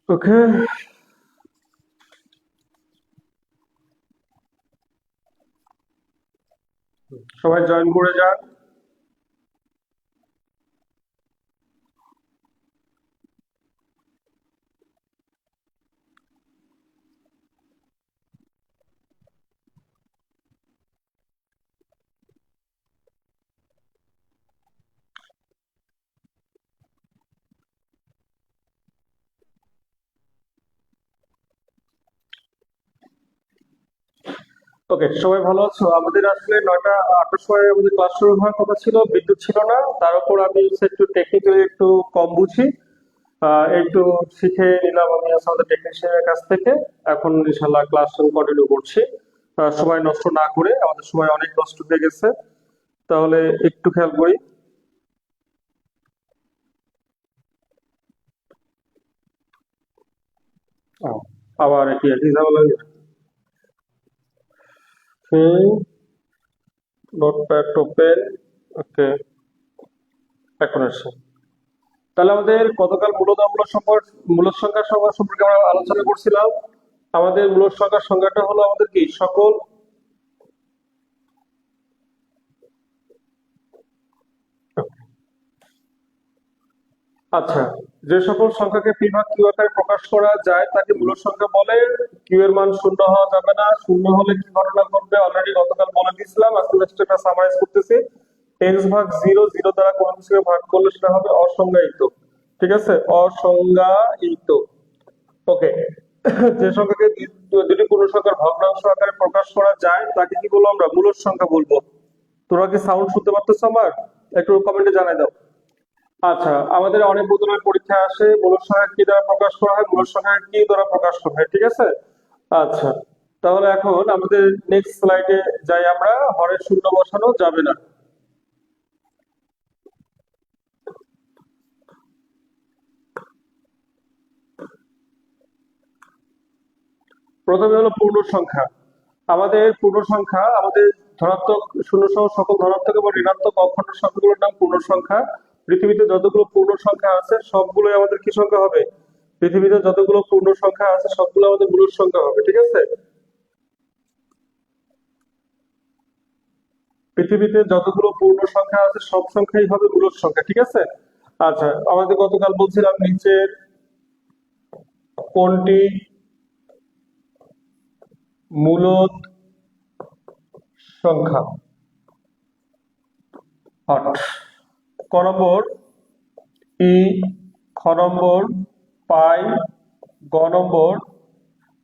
ওকে, সবাই জয়েন করে যান। ওকে, সবাই ভালো আছো? আমাদের আসলে 9টা 8টার সময় আমাদের ক্লাস শুরু হওয়ার কথা ছিল, বিদ্যুৎ ছিল না। তার উপর আমি একটু টেকনিক্যালি একটু কম বুঝি। একটু শিখে নিলাম আমি আমাদের টেকনিশিয়ানের কাছ থেকে। এখন ইনশাল্লাহ ক্লাস কন্টিনিউ করছি, সময় নষ্ট না করে। আমাদের সময় অনেক নষ্ট হয়ে গেছে, তাহলে একটু খেয়াল করি। আহ, আবার একই একই ঝামেলা। হুম, নোটপ্যাড ওপেন। ওকে, এখন আসছে। তাহলে আমাদের গতকাল মূলদ সংখ্যার সংজ্ঞা সম্পর্কে আমরা আলোচনা করছিলাম। আমাদের মূলদ সংখ্যার সংজ্ঞাটা হলো আমাদের কি সকল। আচ্ছা, যে সকল সংখ্যাকে পি ভাগ কিউ আকারে প্রকাশ করা যায় তাকে মূলদ সংখ্যা বলে। কিউ এর মান শূন্য হওয়া যাবে না, শূন্য হলে কি ঘটনা ঘটবে অলরেডি গতকাল বলে দিয়েছিলাম। আজকে জাস্ট একটা সামারাইজ করতেছি। এক্স ভাগ জিরো, জিরো দ্বারা কোনো কিছুকে ভাগ করলে সেটা হবে অসংজ্ঞায়িত। ঠিক আছে, অসংজ্ঞায়িত। ওকে, যে সংখ্যাকে দুটি পূর্ণ সংখ্যার ভগ্নাংশ আকারে প্রকাশ করা যায় তাকে কি বলবো? আমরা মূলদ সংখ্যা বলবো। তোমরা কি সাউন্ড শুনতে পারতেছো আমার? একটু কমেন্টে জানাই দাও। আচ্ছা, আমাদের অনেক বোধনের পরীক্ষা আসে মূলদ সংখ্যা কি দ্বারা প্রকাশ করা হয়, মূলদ সংখ্যা কি দ্বারা প্রকাশ করা হয়, ঠিক আছে? আচ্ছা, তাহলে এখন আমাদের নেক্সট স্লাইডে যাই আমরা। হরের শূন্য বসানো যাবে না। প্রথমে হলো পূর্ণ সংখ্যা। আমাদের ধনাত্মক শূন্য সহ সকল ধনাত্মক এবং ঋণাত্মক অখণ্ড সংখ্যাগুলোর নাম পূর্ণ সংখ্যা। পৃথিবীতে যতগুলো পূর্ণ সংখ্যা আছে সবগুলোই আমাদের কি সংখ্যা হবে? পৃথিবীতে যতগুলো পূর্ণ সংখ্যা আছে সবগুলো আমাদের মূলদ সংখ্যা হবে, ঠিক আছে? পৃথিবীতে যতগুলো পূর্ণ সংখ্যা আছে সব সংখ্যাই হবে মূলদ সংখ্যা, ঠিক আছে? আচ্ছা, আমাদের গতকাল বলছিলাম নিচের কোনটি মূলদ সংখ্যা? আট। ক নম্বর ই, খ নম্বর পাই, গ নম্বর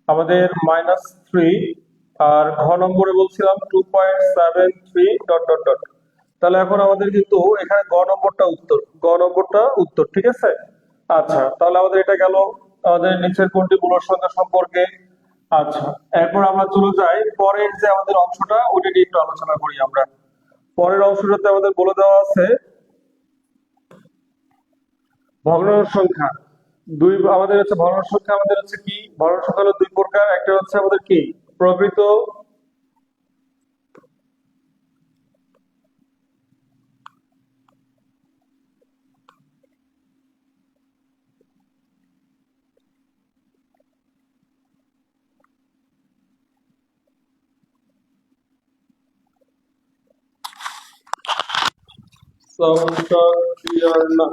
আমাদের -3, আর ঘ নম্বরে বলছিলাম 2.73 ডট ডট ডট। তাহলে এখন আমাদের কিন্তু এখানে গ নম্বরটা উত্তর, ঠিক আছে? আচ্ছা, তাহলে আমাদের এটা গেল আমাদের নিচের কোনটি মূলদ সংখ্যা সম্পর্কে। আচ্ছা, এরপর আমরা চলে যাই পরের যে আমাদের অংশটা, ওটা নিয়ে একটু আলোচনা করি আমরা। পরের অংশটাতে আমাদের বলে দেওয়া আছে ভগ্নাংশ সংখ্যা। আমাদের হচ্ছে ভগ্নাংশ সংখ্যা, আমাদের হচ্ছে কি ভগ্নাংশ সংখ্যা হলো দুই প্রকার। একটা হচ্ছে আমাদের কি প্রকৃত সাউন্ডটা ক্লিয়ার না।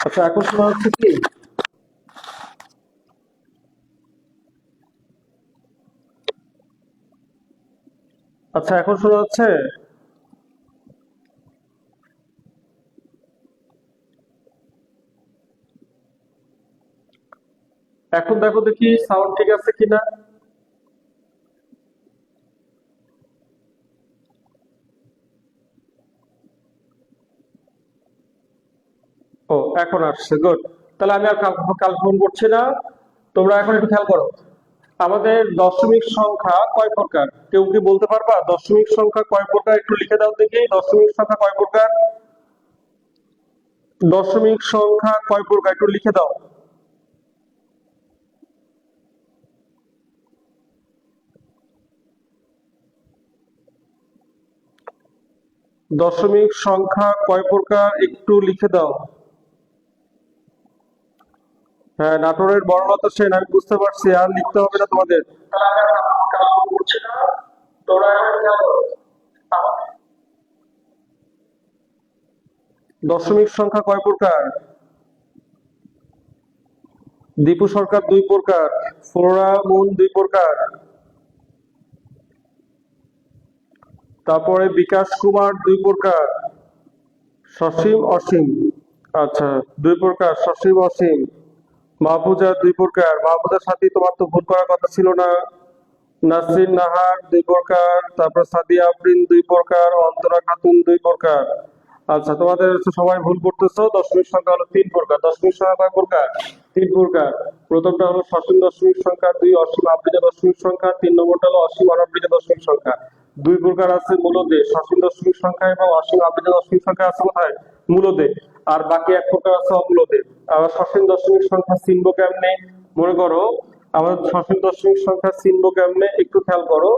আচ্ছা এখন শোনা হচ্ছে কি? আচ্ছা এখন শোনা যাচ্ছে? এখন দেখো দেখি সাউন্ড ঠিক আছে কিনা। ও এখন আসছে, গুড। তাহলে আমি আর কাল কাল ফোন করছি না, তোমরা এখন একটু খেয়াল করো। আমাদের দশমিক সংখ্যা কয় প্রকার? কেউ কি বলতে পারবা দশমিক সংখ্যা কয় প্রকার? একটু লিখে দাও দেখি, দশমিক সংখ্যা কয় প্রকার? দশমিক সংখ্যা কয় প্রকার একটু লিখে দাও। দশমিক সংখ্যা কয় প্রকার একটু লিখে দাও। হ্যাঁ, নাটোরের বড়লতা সেন, আমি বুঝতে পারছি, আর লিখতে হবে না তোমাদের। দশমিক সংখ্যা কয় প্রকার? দীপু সরকার 2 প্রকার, ফ্লোরা মুন 2 প্রকার, তারপরে বিকাশ কুমার 2 প্রকার, সসীম অসীম, আচ্ছা 2 প্রকার সসীম অসীম, মাহফুজা 2 প্রকার, মাহফুজার সাথে তোমার তো ভুল করার কথা ছিল না। নাসরিন নাহার 2 প্রকার, তারপর সাদিয়া আফরিন 2 প্রকার, অন্তরা খাতুন 2 প্রকার। আচ্ছা তোমাদের হচ্ছে সবাই ভুল করতেছো, দশমিক সংখ্যা হলো 3 প্রকার। দশমিক সংখ্যা কয় প্রকার? 3 প্রকার। প্রথমটা হলো সসীম দশমিক সংখ্যা, 2 অসীম আবৃত দশমিক সংখ্যা, 3 নম্বরটা হলো অসীম অনাবৃত দশমিক সংখ্যা। 2 প্রকার আছে মূলদে, সসীম দশমিক সংখ্যা এবং অসীম আবৃত দশমিক সংখ্যা আছে কোথায়? মূলদে। আর বাকি 1 প্রকার আছে অমূলদে। আবার সসীম দশমিক সংখ্যা চিনবো কেমনে? মনে করো আমাদের সসীম দশমিক সংখ্যা চিনবো কেমনে একটু খেয়াল করো।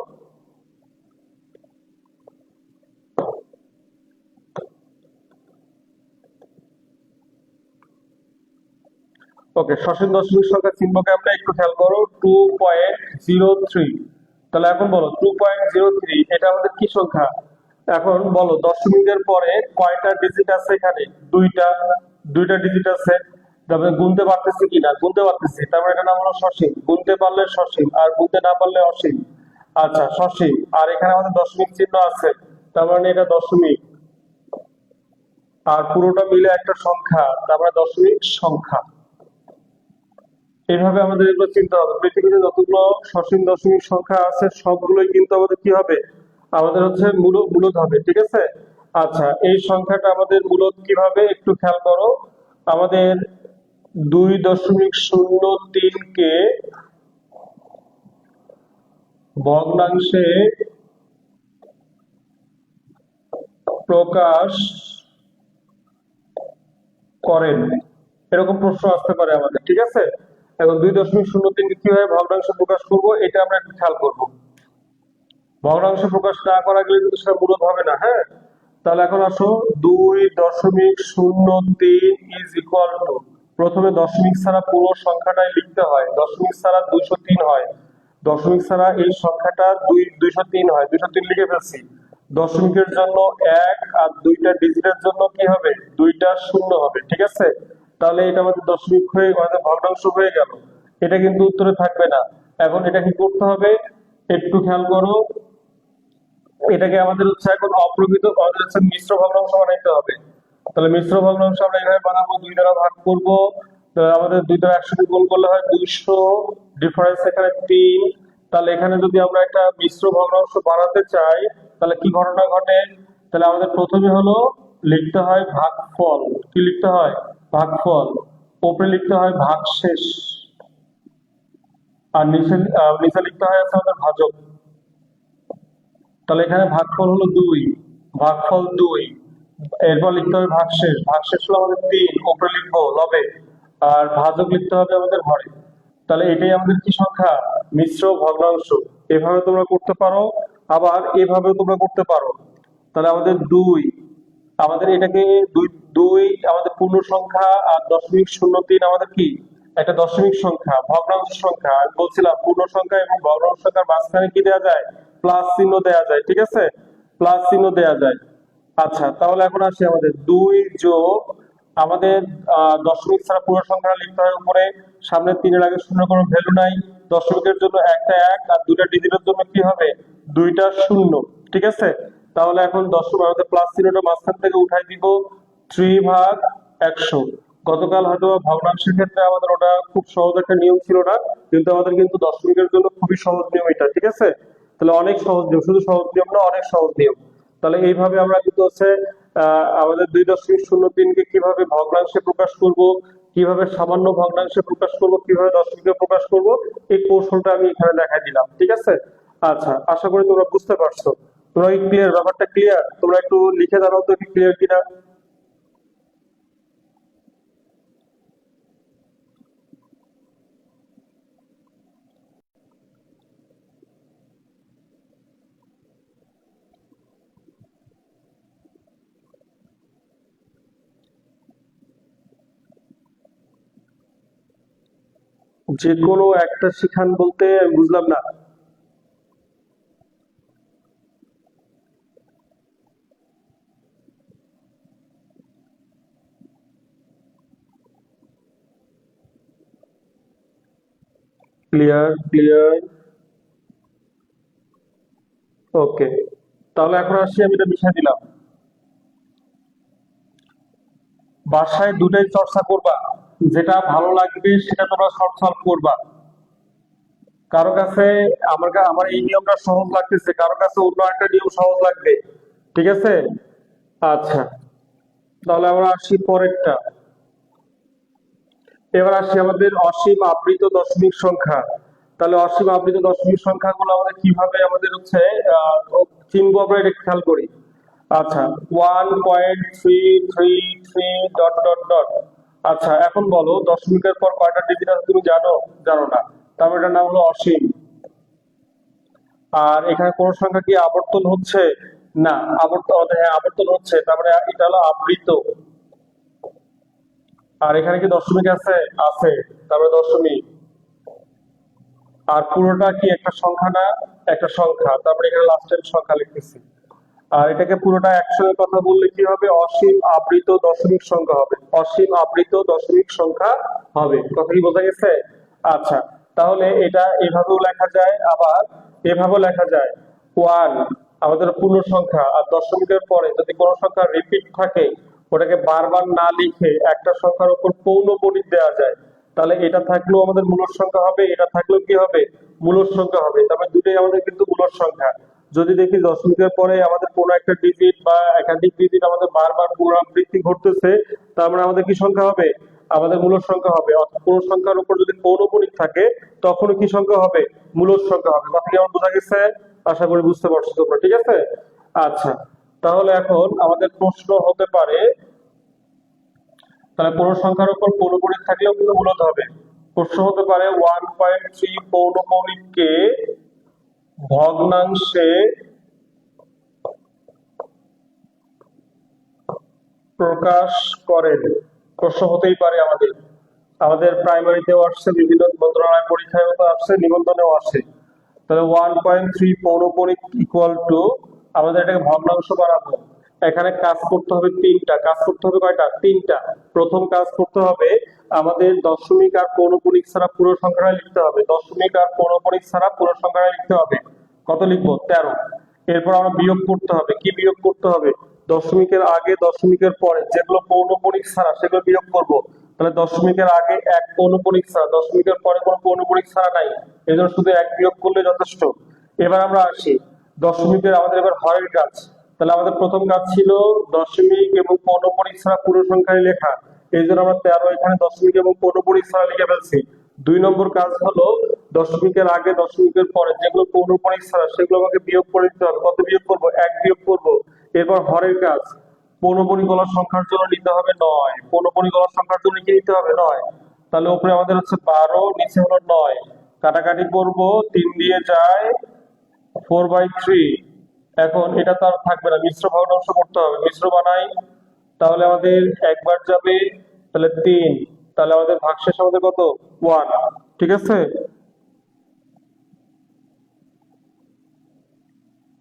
ওকে, সসীম দশমিক সংখ্যা চিহ্ন কেমনে একটু খেয়াল করো। 2.03। তাহলে এখন বলো 2.03 এটা আমাদের কি সংখ্যা? এখন বলো দশমিকের পরে কয়টা ডিজিট আছে এখানে? দুইটা ডিজিট আছে। তবে গুনতে পারতেছি কিনা? গুনতে পারতেছি, তারপরে এটা নাম হলো সসীম। গুনতে পারলে সসীম, আর গুনতে না পারলে অসীম। আচ্ছা সসীম, আর এখানে আমাদের দশমিক চিহ্ন আছে, তার মানে এটা দশমিক। আর পুরোটা মিলে একটা সংখ্যা, তার মানে দশমিক সংখ্যা। এইভাবে আমাদের এগুলো চিনতে হবে। পৃথিবীতে যতগুলো সসীম দশমিক সংখ্যা আছে সবগুলোই কিন্তু আমাদের কি হবে? আমাদের হচ্ছে মূলদ হবে, ঠিক আছে? আচ্ছা এই সংখ্যাটা আমাদের মূলদ কিভাবে একটু খেয়াল করো। আমাদের 2.03 কে ভগ্নাংশে প্রকাশ করেন, এরকম প্রশ্ন আসতে পারে আমাদের, ঠিক আছে? এখন 2.03 কে কিভাবে ভগ্নাংশে প্রকাশ করব এটা আমরা একটু খেয়াল করবো। ভগ্নাংশ প্রকাশ না করা গেলে কিন্তু সেটা মূলদ হবে না। হ্যাঁ, তাহলে এখন আসো 2.03 ইজ ইকুয়াল টু, প্রথমে দশমিক ছাড়া পুরো সংখ্যাটাই লিখতে হয়। দশমিক ছাড়া 203 হয়, দশমিক ছাড়া এই সংখ্যাটা 203 হয়। 203 লিখে ফেলছি। দশমিকের জন্য 1 আর দুইটা ডিজিটের জন্য কি হবে? দুইটা শূন্য হবে, ঠিক আছে? তাহলে এটা আমাদের দশমিক হয়ে আমাদের ভগ্নাংশ হয়ে গেল। এটা কিন্তু উত্তরে থাকবে না। এখন এটা কি করতে হবে একটু খেয়াল করো। এটাকে আমাদের হচ্ছে এখন অপ্রকৃত, আমাদের হচ্ছে মিশ্র ভগ্নাংশ বানাইতে হবে। তাহলে মিশ্র ভগ্নাংশ আমরা এইভাবে বানাবো, 2 দ্বারা ভাগ করব। আমাদের 2 দ্বারা একসাথে গুণ করলে হয় 200, ডিফারেন্স এখানে 3। তাহলে এখানে যদি আমরা একটা মিশ্র ভগ্নাংশ বানাতে চাই তাহলে কি ঘটনা ঘটে? তাহলে আমাদের প্রথমে হলো লিখতে হয় ভাগফল। কি লিখতে হয়? ভাগফল। উপরে লিখতে হয় ভাগশেষ, আর নিচে নিচে লিখতে হয় আছে আমাদের ভাজক। তাহলে এখানে ভাগফল হলো 2, ভাগফল 2। এরপর লিখতে হবে ভাগশেষ, ভাগশেষ হলো আমাদের 3, উপরে লিখবো লবে। আর ভাজক লিখতে হবে আমাদের হরে। তাহলে এটাই আমাদের কি সংখ্যা? মিশ্র ভগ্নাংশ। এভাবে তোমরা করতে পারো, আবার এভাবেও তোমরা করতে পারো। তাহলে আমাদের 2, আমাদের এটাকে 2 2 আমাদের পূর্ণ সংখ্যা, আর 0.03 আমাদের কি একটা দশমিক সংখ্যা, ভগ্নাংশ সংখ্যা। আমি বলছিলাম পূর্ণ সংখ্যা এবং ভগ্নাংশ সংখ্যার মাঝখানে কি দেওয়া যায়? প্লাস চিহ্ন দেওয়া যায়, ঠিক আছে? প্লাস চিহ্ন দেওয়া যায়। আচ্ছা, তাহলে এখন আসি আমাদের 2 যোগ আমাদের দশমিক ছাড়া পুরো সংখ্যা লিখতে হয় উপরে, সামনে 3-এর আগে শূন্য কোনো ভ্যালু নাই, দশমিকের জন্য একটা 1 আর দুইটা ডিজিটের জন্য কি হবে, দুইটা শূন্য। ঠিক আছে, তাহলে এখন দশমিক আমাদের প্লাস চিহ্নটা মাঝখান থেকে উঠাই দিব, 3/100। গতকাল হয়তো ভগ্নাংশের ক্ষেত্রে আমাদের ওটা খুব সহজ একটা নিয়ম ছিল না, কিন্তু আমাদের কিন্তু দশমিকের জন্য খুবই সহজ নিয়ম এটা। ঠিক আছে, তাহলে অনেক সহজ নিয়ম, শুধু সহজ নিয়ম না, অনেক সহজ নিয়ম। তাহলে এইভাবে আমরা কিন্তু হচ্ছে আমাদের 2.03 কে কিভাবে ভগ্নাংশে প্রকাশ করব, কিভাবে সামান্য ভগ্নাংশে প্রকাশ করব, কিভাবে দশমিকে প্রকাশ করব, এই কৌশলটা আমি এখানে দেখাই দিলাম। ঠিক আছে, আচ্ছা, আশা করি তোমরা বুঝতে পারছো। তোমরা কি ক্লিয়ার, ব্যাপারটা ক্লিয়ার? তোমরা একটু লিখে জানাও তো কি ক্লিয়ার কিনা। যে কোনো একটা শিখান বলতে আমি বুঝলাম না। Clear, clear. ওকে, তাহলে এখন আসি, আমি এটা বিষয় দিলাম, বাসায় দুটাই চর্চা করবা, যেটা ভালো লাগবে সেটা তোমরা শর্ট সলভ করবা। কারো কাছে আমার এই নিয়মটা সহজ লাগতেছে, কারো কাছে অন্য একটা নিয়ম সহজ লাগবে। ঠিক আছে, আচ্ছা, তাহলে আমরা আসি পরেরটা। এবার আসি আমাদের অসীম আবৃত দশমিক সংখ্যা। তাহলে অসীম আবৃত দশমিক সংখ্যাগুলো আমাদের কিভাবে আমাদের হচ্ছে চিনবো, আমরা এটা খেয়াল করি। আচ্ছা, 1.333 ডট ডট ডট। আচ্ছা, এখন বলো দশমিকের পর কয়টা ডিজিট আছে তুমি জানো? জানো না, তারপর এটার নাম হলো অসীম। আর এখানে কোন সংখ্যা কি আবর্তন হচ্ছে? না, হ্যাঁ আবর্তন হচ্ছে, তারপরে এটা হলো আবৃত। আর এখানে কি দশমিক আছে? আছে, তারপরে দশমিক। আর পুরোটা কি একটা সংখ্যা না? একটা সংখ্যা, তারপরে এখানে লাস্টের সংখ্যা লিখতেছি। আর এটাকে পুরোটা একসঙ্গে কথা বললে কি হবে? অসীম আবৃত দশমিক সংখ্যা হবে, অসীম আবৃত দশমিক সংখ্যা হবে। কথা কি বোঝা গেছে? আচ্ছা, তাহলে এটা এভাবেও লেখা যায়, আবার এভাবেও লেখা যায়। ওয়ান আমাদের পূর্ণ সংখ্যা, আর দশমিকের পরে যদি কোনো সংখ্যা রিপিট থাকে, ওটাকে বারবার না লিখে একটা সংখ্যার উপর পৌনঃপুনিক দেওয়া যায়, তাহলে এটা থাকলেও আমাদের মূলদ সংখ্যা হবে, এটা থাকলেও কি হবে? মূলদ সংখ্যা হবে। তারপরে দুটোই আমাদের কিন্তু মূলদ সংখ্যা। যদি দেখি দশমিকের পরে আমাদের কোনো একটা ডিজিট বা একাধিক ডিজিট আমাদের বারবার পুনরাবৃত্তি ঘটতেছে, তার মানে আমাদের কি সংখ্যা হবে? আমাদের মূলদ সংখ্যা হবে। অর্থাৎ কোনো সংখ্যার উপর যদি পৌনঃপুনিক থাকে, তখন কি সংখ্যা হবে? মূলদ সংখ্যা হবে। কথা কি আমার বোঝা গেছে? আশা করি বুঝতে পারছো তোমরা। ঠিক আছে, আচ্ছা, তাহলে এখন আমাদের প্রশ্ন হতে পারে, তাহলে পূর্ণ সংখ্যার উপর পৌনঃপুনিক থাকলেও কিন্তু মূলদ হবে। প্রশ্ন হতে পারে 1.3 পৌনঃপুনিককে ভগ্নাংশে প্রকাশ করেন। প্রশ্ন হতেই পারে আমাদের, আমাদের প্রাইমারিতেও আসছে, বিভিন্ন মন্ত্রণালয় পরীক্ষায় আসছে, নিবন্ধনেও আসে। তাহলে 1.3 পৌনঃপুনিক ইকুয়াল টু, আমাদের এটাকে ভগ্নাংশ বানাবো। এখানে কাজ করতে হবে তিনটা, কাজ করতে হবে কয়টা? তিনটা। প্রথম কাজ করতে হবে আমাদের দশমিক আর পৌনঃপুনিক ছাড়া পুরো সংখ্যাটা লিখতে হবে, দশমিক আর পৌনঃপুনিক ছাড়া পুরো সংখ্যাটা লিখতে হবে। কত লিখবো? 13। এরপর আমরা বিয়োগ করতে হবে। কি বিয়োগ করতে হবে? দশমিকের আগে দশমিকের পরে যেগুলো পৌনঃপুনিক ছাড়া সেগুলো বিয়োগ করব। তাহলে দশমিকের আগে এক পৌনঃপুনিক ছাড়া, দশমিকের পরে কোনো পৌনঃপুনিক ছাড়া নাই, এই জন্য শুধু এক বিয়োগ করলে যথেষ্ট। এবার আমরা আসি দশমিকের, আমাদের এবার হরের কাজ। তাহলে আমাদের প্রথম কাজ ছিল দশমিক এবং পৌনঃপুনিক ছাড়া পুরো সংখ্যায় লেখা, এই জন্য আমরা 13 এখানে দশমিক এবং পৌনঃপুনিক ছাড়া লিখে ফেলছি। 2 নম্বর কাজ হলো দশমিকের আগে দশমিকের পরে যেগুলো পৌনঃপুনিক ছাড়া সেগুলো আমাকে বিয়োগ করে দিতে হবে। কত বিয়োগ করবো? 1 বিয়োগ করবো। এরপর হরের কাজ, পৌনঃপুনিক গলার সংখ্যার জন্য নিতে হবে 9, পৌনঃপুনিক গলার সংখ্যার জন্য কি নিতে হবে? 9। তাহলে উপরে আমাদের হচ্ছে 12, নিচে হলো 9, কাটাকাটি করবো, 3 দিয়ে যায় 4/3। এখন এটা তো আর থাকবে না, মিশ্র ভগ্নাংশ করতে হবে, মিশ্র বানাই। তাহলে আমাদের একবার যাবে, তাহলে 3, তাহলে আমাদের ভাগশেষ আমাদের কত? 1। ঠিক আছে,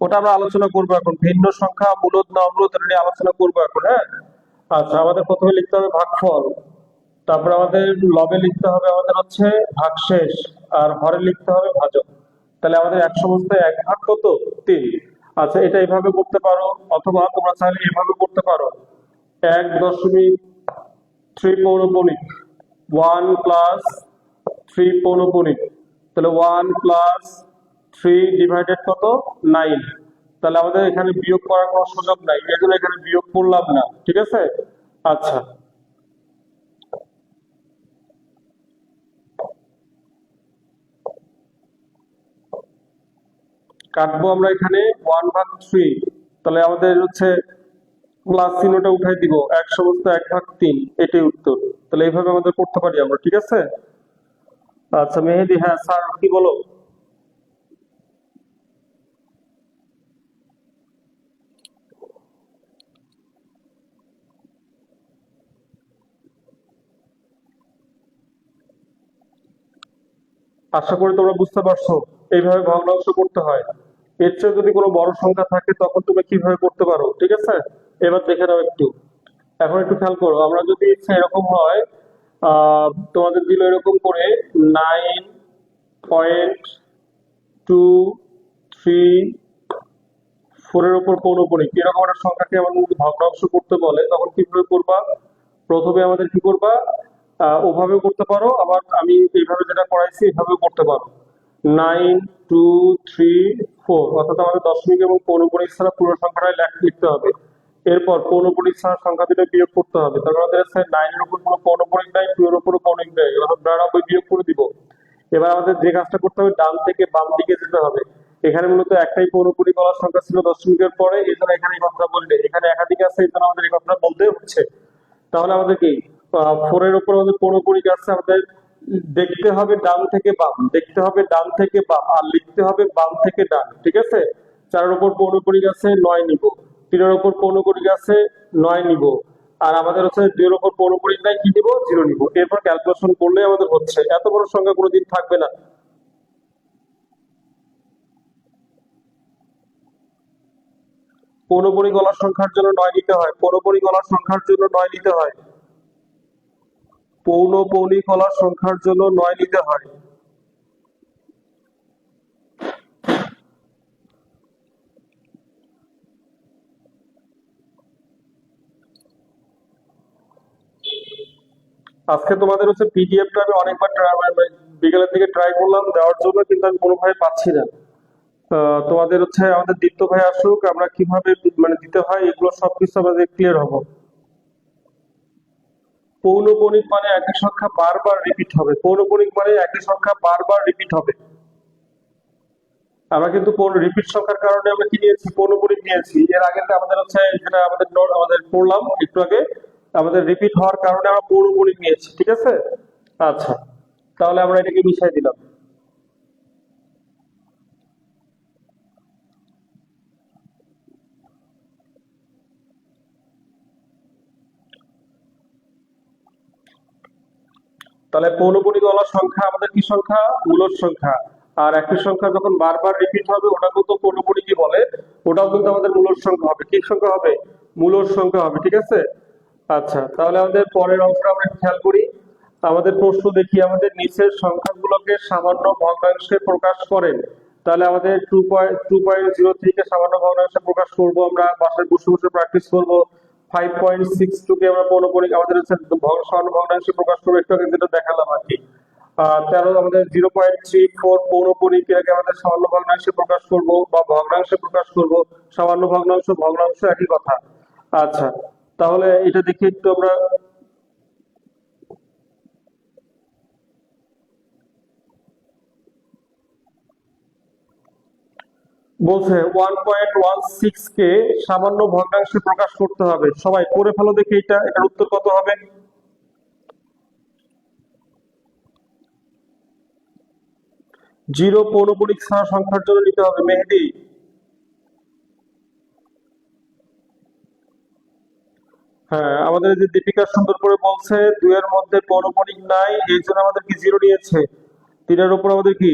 ওটা আমরা আলোচনা করবো এখন, ভিন্ন সংখ্যা মূলদ না অমূলদ এটা নিয়ে আলোচনা করবো এখন, হ্যাঁ। আচ্ছা, আমাদের প্রথমে লিখতে হবে ভাগফল, তারপর আমাদের লবে লিখতে হবে আমাদের হচ্ছে ভাগশেষ, আর হরে লিখতে হবে ভাজক। তাহলে আমাদের এক সমস্ত এক ভাগ কত, 3। আচ্ছা, এটা এইভাবে করতে পারো, অথবা তোমরা চাইলে এইভাবে করতে পারো, 1.3 পৌনঃপুনিক, 1 প্লাস 3 পৌনঃপুনিক, তাহলে 1 প্লাস 3 ডিভাইডেড কত, 9। তাহলে আমাদের এখানে বিয়োগ করার কোনো সুযোগ নাই, এই জন্য এখানে বিয়োগ করলাম না, ঠিক আছে। আচ্ছা, কাটবো আমরা এখানে 1/3, তাহলে আমাদের হচ্ছে প্লাস চিহ্নটা উঠাই দিব, এক সমস্ত 1/3, এটাই উত্তর। তাহলে এইভাবে আমাদের করতে পারি আমরা, ঠিক আছে। আচ্ছা মেহেদি, হ্যাঁ স্যার কি বলো। আশা করি তোমরা বুঝতে পারছো এইভাবে ভগ্নাংশ করতে হয়। এর চেয়ে যদি কোনো বড় সংখ্যা থাকে তখন তুমি কিভাবে করতে পারো, ঠিক আছে। এবার দেখে নাও একটু, এখন একটু খেয়াল করো, আমরা যদি এরকম হয়, তোমাদের দিল এরকম করে 9.234 এর উপর পৌনঃপুনিক, এরকম একটা সংখ্যাকে আমাদের যদি ভগ্নাংশ করতে বলে তখন কিভাবে করবা। প্রথমে আমাদের কি করবা, ওভাবেও করতে পারো, আবার আমি এইভাবে যেটা করাইছি এইভাবেও করতে পারো। 9.234, অর্থাৎ আমাদের দশমিক এবং পৌনঃপুনিক ছাড়া পুরো সংখ্যাটাই লিখতে হবে। এরপর পৌনঃপুনিক ছাড়া সংখ্যা দুটো বিয়োগ করতে হবে, তারপর আমাদের আছে 9 এর উপর কোনো পৌনঃপুনিক নাই, 2 এর উপর পৌনঃপুনিক নাই, অর্থাৎ 92 বিয়োগ করে দিব। এবার আমাদের যে কাজটা করতে হবে, ডান থেকে বাম দিকে যেতে হবে। এখানে মূলত একটাই পৌনঃপুনিক বলার সংখ্যা ছিল দশমিকের পরে, এই জন্য এখানে এই কথাটা বললে, এখানে একাধিক আছে এই জন্য আমাদের এই কথাটা বলতে হচ্ছে। তাহলে আমাদের কি 4 এর উপর আমাদের পৌনঃপুনিক আছে, আমাদের দেখতে হবে ডান থেকে বাম, দেখতে হবে ডান থেকে বাম, আর লিখতে হবে বাম থেকে ডান, ঠিক আছে। 4 এর উপর পৌনঃপুনিক আছে 9 নিব, 3 এর উপর পৌনঃপুনিক আছে 9 নিব, আর আমাদের হচ্ছে 2 এর উপর পৌনঃপুনিক নাই, কি নিব, 0 নিব। এরপর ক্যালকুলেশন করলে আমাদের হচ্ছে, এত বড় সংখ্যা কোনোদিন থাকবে না। পৌনঃপুনিক গলার সংখ্যার জন্য 9 নিতে হয়, পৌনঃপুনিক গলার সংখ্যার জন্য 9 নিতে হয়, পৌনঃপুনিক গলার সংখ্যার জন্য 9 নিতে হয়। আজকে তোমাদের হচ্ছে পিডিএফটা আমি অনেকবার বিকেলের দিকে ট্রাই করলাম দেওয়ার জন্য, কিন্তু আমি কোনোভাবে পাচ্ছি না। তোমাদের হচ্ছে আমাদের দীপ্ত ভাই আসুক, আমরা কিভাবে দিতে হয় এগুলো সবকিছু আমাদের ক্লিয়ার হবো। পৌনঃপুনিক মানে একই সংখ্যা বারবার রিপিট হবে, পৌনঃপুনিক মানে একই সংখ্যা বারবার রিপিট হবে। আমরা কিন্তু রিপিট সংখ্যার কারণে আমরা কি নিয়েছি, পৌনঃপুনিক নিয়েছি। এর আগে আমাদের হচ্ছে যেটা আমাদের আমাদের পড়লাম একটু আগে, আমাদের রিপিট হওয়ার কারণে আমরা পৌনঃপুনিক নিয়েছি, ঠিক আছে। আচ্ছা, তাহলে আমরা এটাকে মিশাই দিলাম। তাহলে পৌনঃপুনিক গলার সংখ্যা আমাদের কি সংখ্যা, মূলদ সংখ্যা। আর একই সংখ্যা যখন বারবার রিপিট হবে ওটাকেও তো পৌনঃপুনিকই বলে, ওটাও কিন্তু আমাদের মূলদ সংখ্যা হবে। কি সংখ্যা হবে, মূলদ সংখ্যা হবে, ঠিক আছে। আচ্ছা, তাহলে আমাদের পরের অংশটা আমরা একটু খেয়াল করি। আমাদের প্রশ্ন দেখি, আমাদের নিচের সংখ্যাগুলোকে সামান্য ভগ্নাংশে প্রকাশ করেন। তাহলে আমাদের 2.03 কে সামান্য ভগ্নাংশে প্রকাশ করব, আমরা বাসায় বসে বসে প্র্যাকটিস করব। 5.62 কে আমরা পৌনঃপুনিক আমাদের হচ্ছে সামান্য ভগ্নাংশে প্রকাশ করবো, একটু আগে যেটা দেখালাম আর কি। 13 আমাদের 0.34 পৌনঃপুনিক, এটাকে আমাদের সামান্য ভগ্নাংশে প্রকাশ করব বা ভগ্নাংশে প্রকাশ করব। সামান্য ভগ্নাংশ ভগ্নাংশ একই কথা। আচ্ছা, তাহলে এটা দেখি একটু আমরা। বলছে 1.16 কে সামান্য ভগ্নাংশে প্রকাশ করতে হবে, সবাই করে ফেলো দেখি এটা, এটার উত্তর কত হবে। 0 পৌনঃপুনিক ছাড়া সংখ্যার জন্য নিতে হবে, মেহেদি। হ্যাঁ, আমাদের যে দীপিকা সুন্দর করে বলছে 2 এর মধ্যে পৌনঃপুনিক নাই, এই জন্য আমাদের কি 0 নিয়েছে। 3 এর উপর আমাদের কি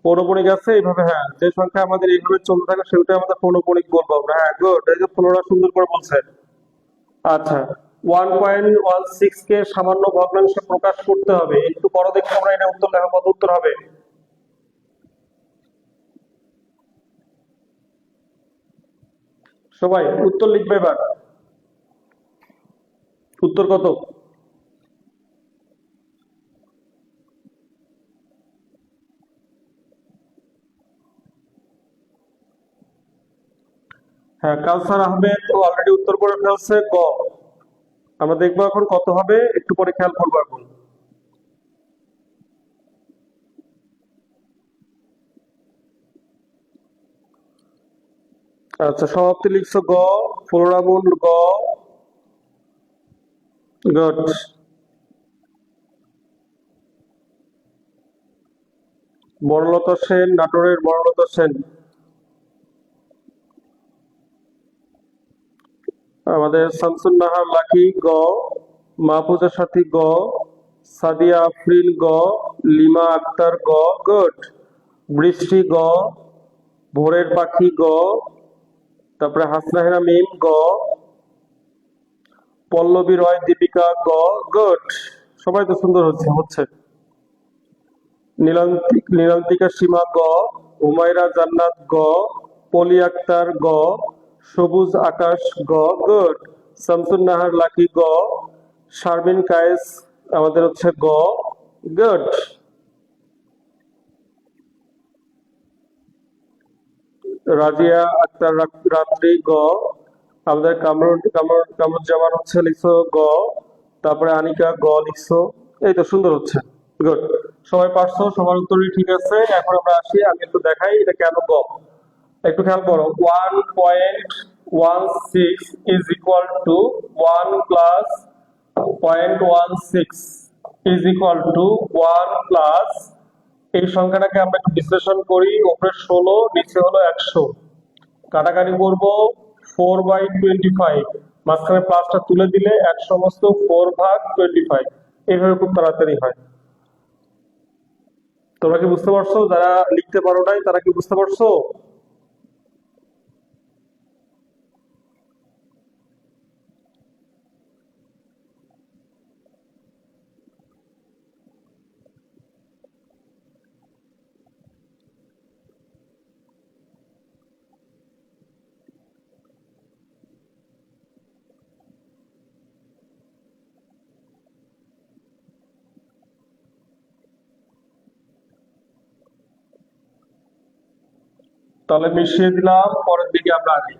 পৌনঃপুনিক আছে এইভাবে, হ্যাঁ যে সংখ্যা আমাদের এইভাবে চলতে থাকে সেটাই আমাদের পৌনঃপুনিক বলবো আমরা। হ্যাঁ গুড, এই যে ফ্লোরা সুন্দর করে বলছে। আচ্ছা, 1.16 কে সামান্য ভগ্নাংশে প্রকাশ করতে হবে, একটু পরে দেখি আমরা এটা উত্তর লেখা কত উত্তর হবে। সবাই উত্তর লিখবে এবার, উত্তর কত? হ্যাঁ কাউসার আহমেদ ও অলরেডি উত্তর করে ফেলছে গ। আমরা দেখবো এখন কত হবে, একটু পরে খেয়াল করবো এখন। আচ্ছা সমাপ্তি লিখছো গ, ফ্লোরামুন গ, গুড। বনলতা সেন, নাটোরের বনলতা সেন। আমাদের শামসুন নাহার লাকি গ, মাহফুজা সাথী গ, সাদিয়া আফরিন গ, লিমা আক্তার গ, গুড। বৃষ্টি গ, ভোরের পাখি গ, তারপরে হাসনাহেনা মিম গ, পল্লবী রয় দীপিকা গ, গুড। সবাই তো সুন্দর হচ্ছে হচ্ছে। নীলান্তিকা সীমা গ, হুমায়রা জান্নাত গ, পলি আক্তার গ, সবুজ আকাশ গ, গুড। শামসুন নাহার লাকি গ, শারমিন কায়েস আমাদের হচ্ছে গ, গুড। রাজিয়া আক্তার রাত্রি গ, আমাদের কামরুজ্জামান হচ্ছে লিখছো গ, তারপরে আনিকা গ লিখছো। এই তো সুন্দর হচ্ছে, গুড। সবাই পারছো, সবার উত্তরই ঠিক আছে। এখন আমরা আসি, আমি একটু দেখাই এটা কেন গ। একটু খেয়াল করো, 1.16 is equal to 1+0.16 is equal to 1+, এই সংখ্যাটাকে আমরা একটু বিশ্লেষণ করি, উপরে 16 নিচে হলো 100, কাটাকাটি করবো 4/25, মাঝখানে প্লাসটা তুলে দিলে 1 সমস্ত 4/25, এইভাবে খুব তাড়াতাড়ি হয়। তোমরা কি বুঝতে পারছো? যারা লিখতে পারো নাই তারা কি বুঝতে পারছো? তাহলে মিশিয়ে দিলাম, পরের দিকে আমরা আগে।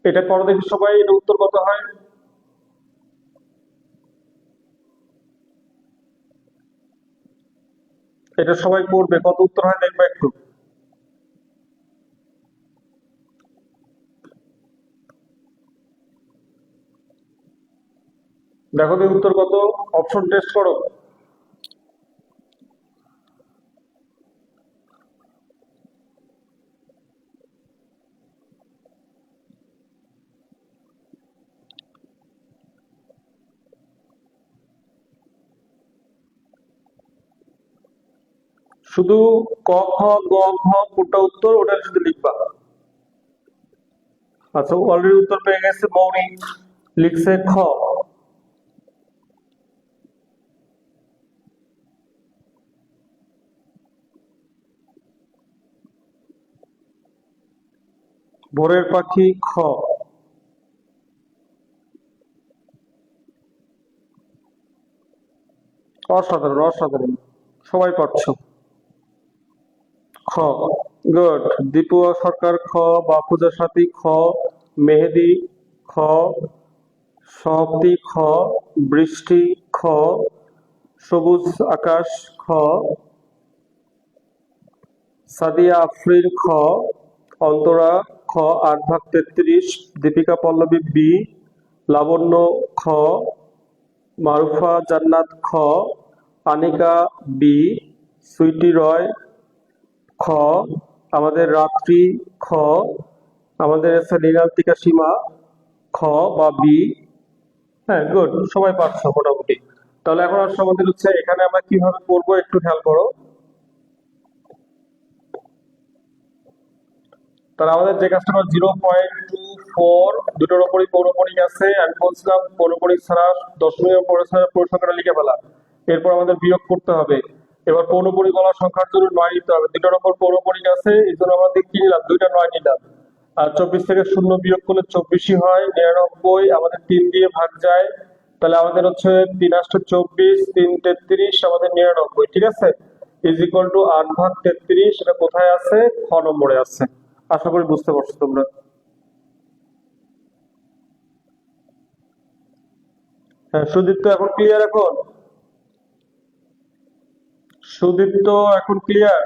এটা করো দেখি সবাই, এটা উত্তর কত হয়। এটা সবাই করবে, কত উত্তর হয় দেখবে একটু। দেখো তো উত্তর কত, অপশন টেস্ট করো। শুধু ক খ গ ঘ কোনটা উত্তর ওটা শুধু লিখবা। আচ্ছা অলরেডি উত্তর পেয়ে গেছে মৌরি, লিখছে খ। ভোরের পাখি খ। অসাধারণ অসাধারণ, সবাই পারছো। খ, গুড। দীপু সরকার খ, বাপুজা সাথী খ, মেহেদি খ, শক্তি খ, বৃষ্টি খ, সবুজ আকাশ খ, সাদিয়া আফরিন খ, অন্তরা খ, 8/33, দীপিকা পল্লবী বি, লাবণ্য খ, মারুফা জান্নাত খ, আনিকা বি, সুইটি রয় খ, আমাদের রাত্রি খ, আমাদের আছে লীলান্তিকা সীমা খ বা বি। হ্যাঁ, গুড, সবাই পারছো মোটামুটি। তাহলে এখন আসলে আমাদের হচ্ছে এখানে আমরা কিভাবে করবো একটু খেয়াল করো। তাহলে আমাদের যে কাজটা 0.24 দুটোর উপরই পৌনঃপুনিক আছে, আমি বলছিলাম পৌনঃপুনিক ছাড়া দশমিক পুরো সংখ্যাটা লিখে ফেলা, এরপর আমাদের বিয়োগ করতে হবে। এবার পৌনঃপুনিক গলা সংখ্যার জন্য 9 নিতে হবে, দুটোর উপর পৌনঃপুনিক আছে এই জন্য আমাদের কি নিলাম, দুইটা 9 নিলাম। আর 24 থেকে 0 বিয়োগ করলে 24ই হয়, 99 আমাদের 3 দিয়ে ভাগ যায়, তাহলে আমাদের হচ্ছে 3 8 24, 3 33, আমাদের 99, ঠিক আছে, ইজ ইকুয়াল টু 8/33। সেটা কোথায় আছে, খ নম্বরে আছে। আশা করি বুঝতে পারছো তোমরা। হ্যাঁ, সুদীপ্ত এখন ক্লিয়ার? এখন সুদীপ্ত এখন ক্লিয়ার?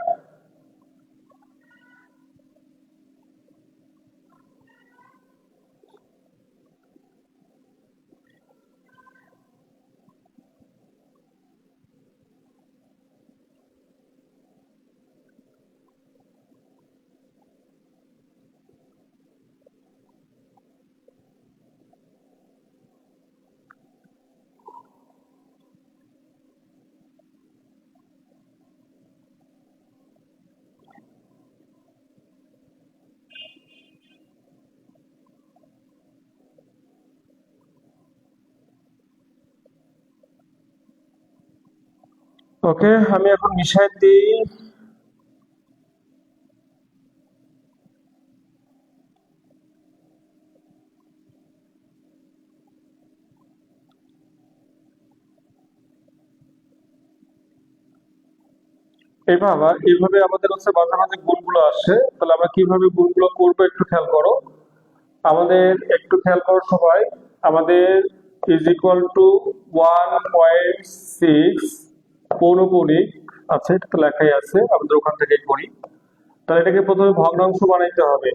ওকে, আমি এখন মিশাই দিই। এইভাবে আমাদের হচ্ছে মাঝে মাঝে গুণগুলো আসে, তাহলে আমরা কিভাবে গুণগুলো করবো একটু খেয়াল করো। আমাদের একটু খেয়াল করো সবাই, আমাদের ইজ ইকুয়াল টু 1.6 পৌনঃপুনিক আছে, এটা তো লেখাই আছে, আমাদের ওখান থেকেই করি। তাহলে এটাকে প্রথমে ভগ্নাংশ বানাইতে হবে,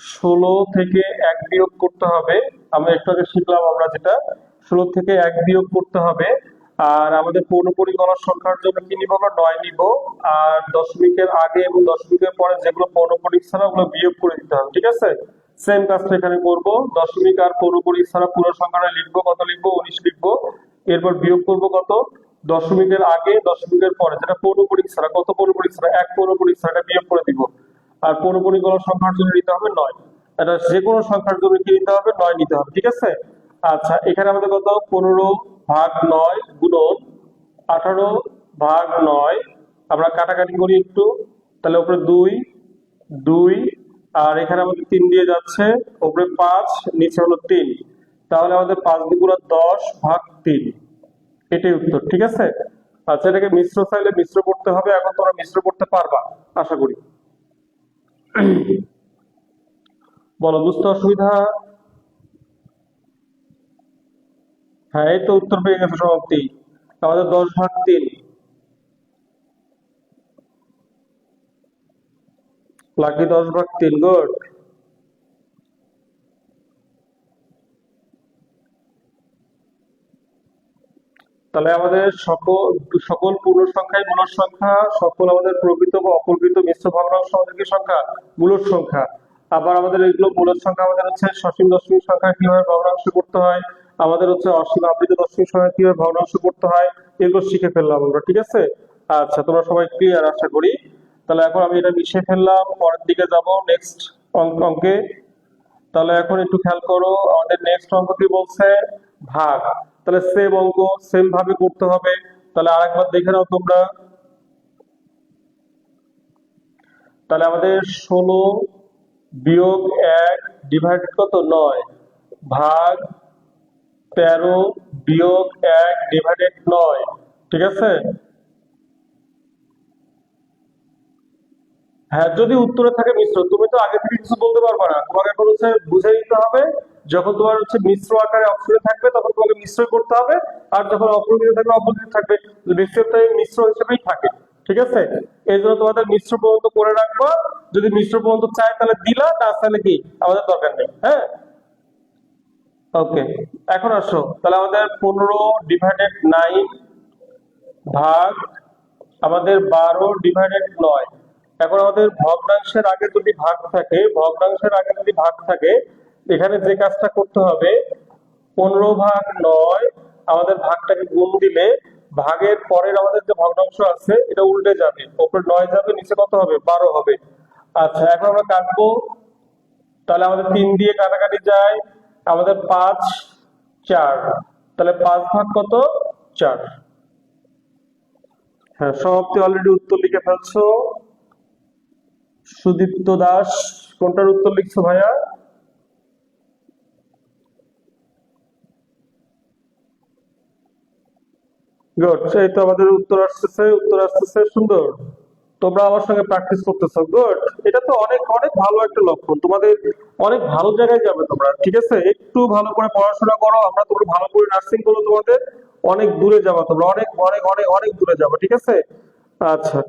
16 থেকে 1 বিয়োগ করতে হবে। আমরা একটু আগে শিখলাম আমরা যেটা, 16 থেকে 1 বিয়োগ করতে হবে। আর আমাদের পৌনঃপুনিক গণার সংখ্যার জন্য কি নিব, আমরা 9 নিব। আর দশমিকের আগে এবং দশমিকের পরে যেগুলো পৌনঃপুনিক ছাড়া ওগুলো বিয়োগ করে দিতে হবে, ঠিক আছে। সেম কাজটা এখানে করব, দশমিক আর পৌনঃপুনিক ছাড়া পুরো সংখ্যাটা লিখবো, কত লিখবো, 19 লিখবো। এরপর বিয়োগ করব কত, দশমিকের আগে দশমিকের পরে যেটা পৌনঃপুনিক ছাড়া, কত পৌনঃপুনিক ছাড়া, 1 পৌনঃপুনিক ছাড়া, এটা বিয়োগ করে দিব। আর পৌনঃপুনিক গণার সংখ্যার জন্য নিতে হবে 9, এটা যে কোনো সংখ্যার জন্য কি নিতে হবে, 9 নিতে হবে, ঠিক আছে। আচ্ছা, এখানে আমাদের কত, 15/9 গুণন 18/9, আমরা কাটাকাটি করি একটু, তাহলে উপরে 2 2, আর এখানে আমাদের 3 দিয়ে যাচ্ছে, উপরে 5, নিচে হলো 3, তাহলে আমাদের 5 দুগুণা 10/3, এটাই উত্তর, ঠিক আছে। আচ্ছা, এটাকে মিশ্র চাইলে মিশ্র করতে হবে, এখন তোমরা মিশ্র করতে পারবা আশা করি। বলো, বুঝতে অসুবিধা? হ্যাঁ, এই তো উত্তর পেয়ে গেছে সমাপ্তি, আমাদের 10/3, লাকি 10/3, গুড। তাহলে আমাদের সকল সকল পূর্ণ সংখ্যাই মূলদ সংখ্যা, সকল আমাদের প্রকৃত বা অপ্রকৃত মিশ্র ভগ্নাংশ আমাদের কি সংখ্যা, মূলদ সংখ্যা। আবার আমাদের এগুলো মূলদ সংখ্যা আমাদের হচ্ছে সসীম দশমিক সংখ্যা কিভাবে ভগ্নাংশ করতে হয়, আমাদের হচ্ছে অসীম আবৃত দশমিক সংখ্যা কিভাবে ভগ্নাংশ করতে হয়, এগুলো শিখে ফেললাম আমরা, ঠিক আছে। আচ্ছা, তোমরা সবাই ক্লিয়ার আশা করি। তাহলে এখন আমি এটা মিশিয়ে ফেললাম, পরের দিকে যাব, নেক্সট অঙ্কে। তাহলে এখন একটু খেয়াল করো, আমাদের নেক্সট অঙ্ক কি বলছে, ভাগ। তাহলে সেম অঙ্ক সেম ভাবে করতে হবে, তাহলে আরেকবার দেখে নাও তোমরা। তাহলে আমাদের 16 বিয়োগ 1 ডিভাইডেড কত, 9, ভাগ 13 বিয়োগ 1 ডিভাইডেড 9, ঠিক আছে। হ্যাঁ, যদি উত্তরে থাকে মিশ্র, তুমি তো আগে থেকে কিছু বলতে পারবে না, তোমাকে এখন হচ্ছে বুঝে নিতে হবে। যখন তোমার হচ্ছে মিশ্র আকারে অপশনে থাকবে তখন তোমাকে মিশ্রই করতে হবে, আর যখন অপরিচিত থাকবে অপরিচিত থাকবে, নিশ্চয়ই মিশ্র হিসেবেই থাকে, ঠিক আছে। এই জন্য তোমাদের মিশ্র পর্যন্ত করে রাখবা, যদি মিশ্র পর্যন্ত চাই তাহলে দিলা, না চাইলে কি আমাদের দরকার নেই, হ্যাঁ। ওকে, এখন আসো, তাহলে আমাদের 15 ডিভাইডেড 9 ভাগ আমাদের 12/9। এখন আমাদের ভগ্নাংশের আগে যদি ভাগ থাকে, এখানে যে কাজটা করতে হবে, 15/9 আমাদের ভাগটাকে গুণ দিলে ভাগের পরের আমাদের যে ভগ্নাংশ আছে এটা উল্টে যাবে, উপরে 9 যাবে, নিচে কত হবে, 12 হবে। আচ্ছা, এখন আমরা কাটবো। তাহলে আমাদের 3 দিয়ে কাটাকাটি যায়, আমাদের 5 4, তাহলে 5 ভাগ কত, 4। হ্যাঁ, সমাপ্তি অলরেডি উত্তর লিখে ফেলছো। সুদীপ্ত দাস কোনটার উত্তর লিখছো ভাইয়া? গুড, এই তো আমাদের উত্তর আসতেছে সুন্দর। তোমরা আমার সঙ্গে প্র্যাকটিস করতেছো, গুড। এটা তো অনেক অনেক ভালো একটা লক্ষণ, তোমাদের অনেক ভালো জায়গায় যাবে তোমরা, ঠিক আছে? একটু ভালো করে পড়াশোনা করো, তোমরা ভালো করে নার্সিং করো, তোমাদের অনেক দূরে যাবা, তোমরা অনেক অনেক অনেক অনেক দূরে যাবে, ঠিক আছে? আচ্ছা,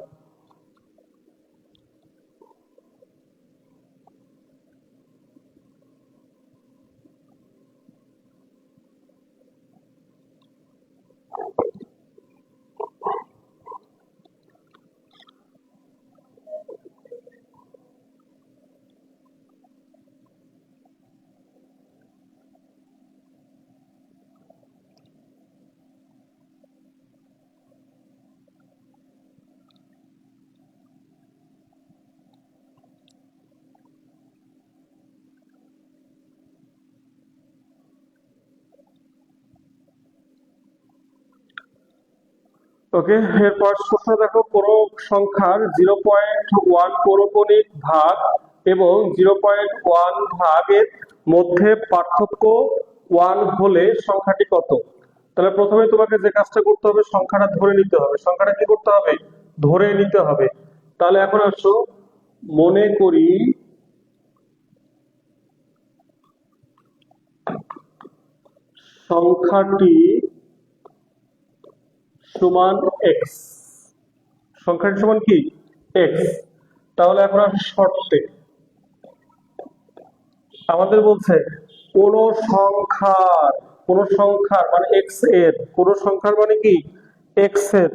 ওকে। এরপর প্রশ্ন দেখো, কোনো সংখ্যার 0.1 পৌরকণিক ভাগ এবং 0.1 ভাগের মধ্যে পার্থক্য 1 হলে সংখ্যাটি কত? তাহলে প্রথমে তোমাকে যে কাজটা করতে হবে, সংখ্যাটা ধরে নিতে হবে। সংখ্যাটা কি করতে হবে, ধরে নিতে হবে। তাহলে এখন আসো, মনে করি সংখ্যাটি সমান এক্স। সংখ্যাটি সমান কি, এক্স। তাহলে এখন আসো শর্তে, আমাদের বলছে কোন সংখ্যার, মানে এক্স এর, কোন সংখ্যার মানে কি, এক্স এর,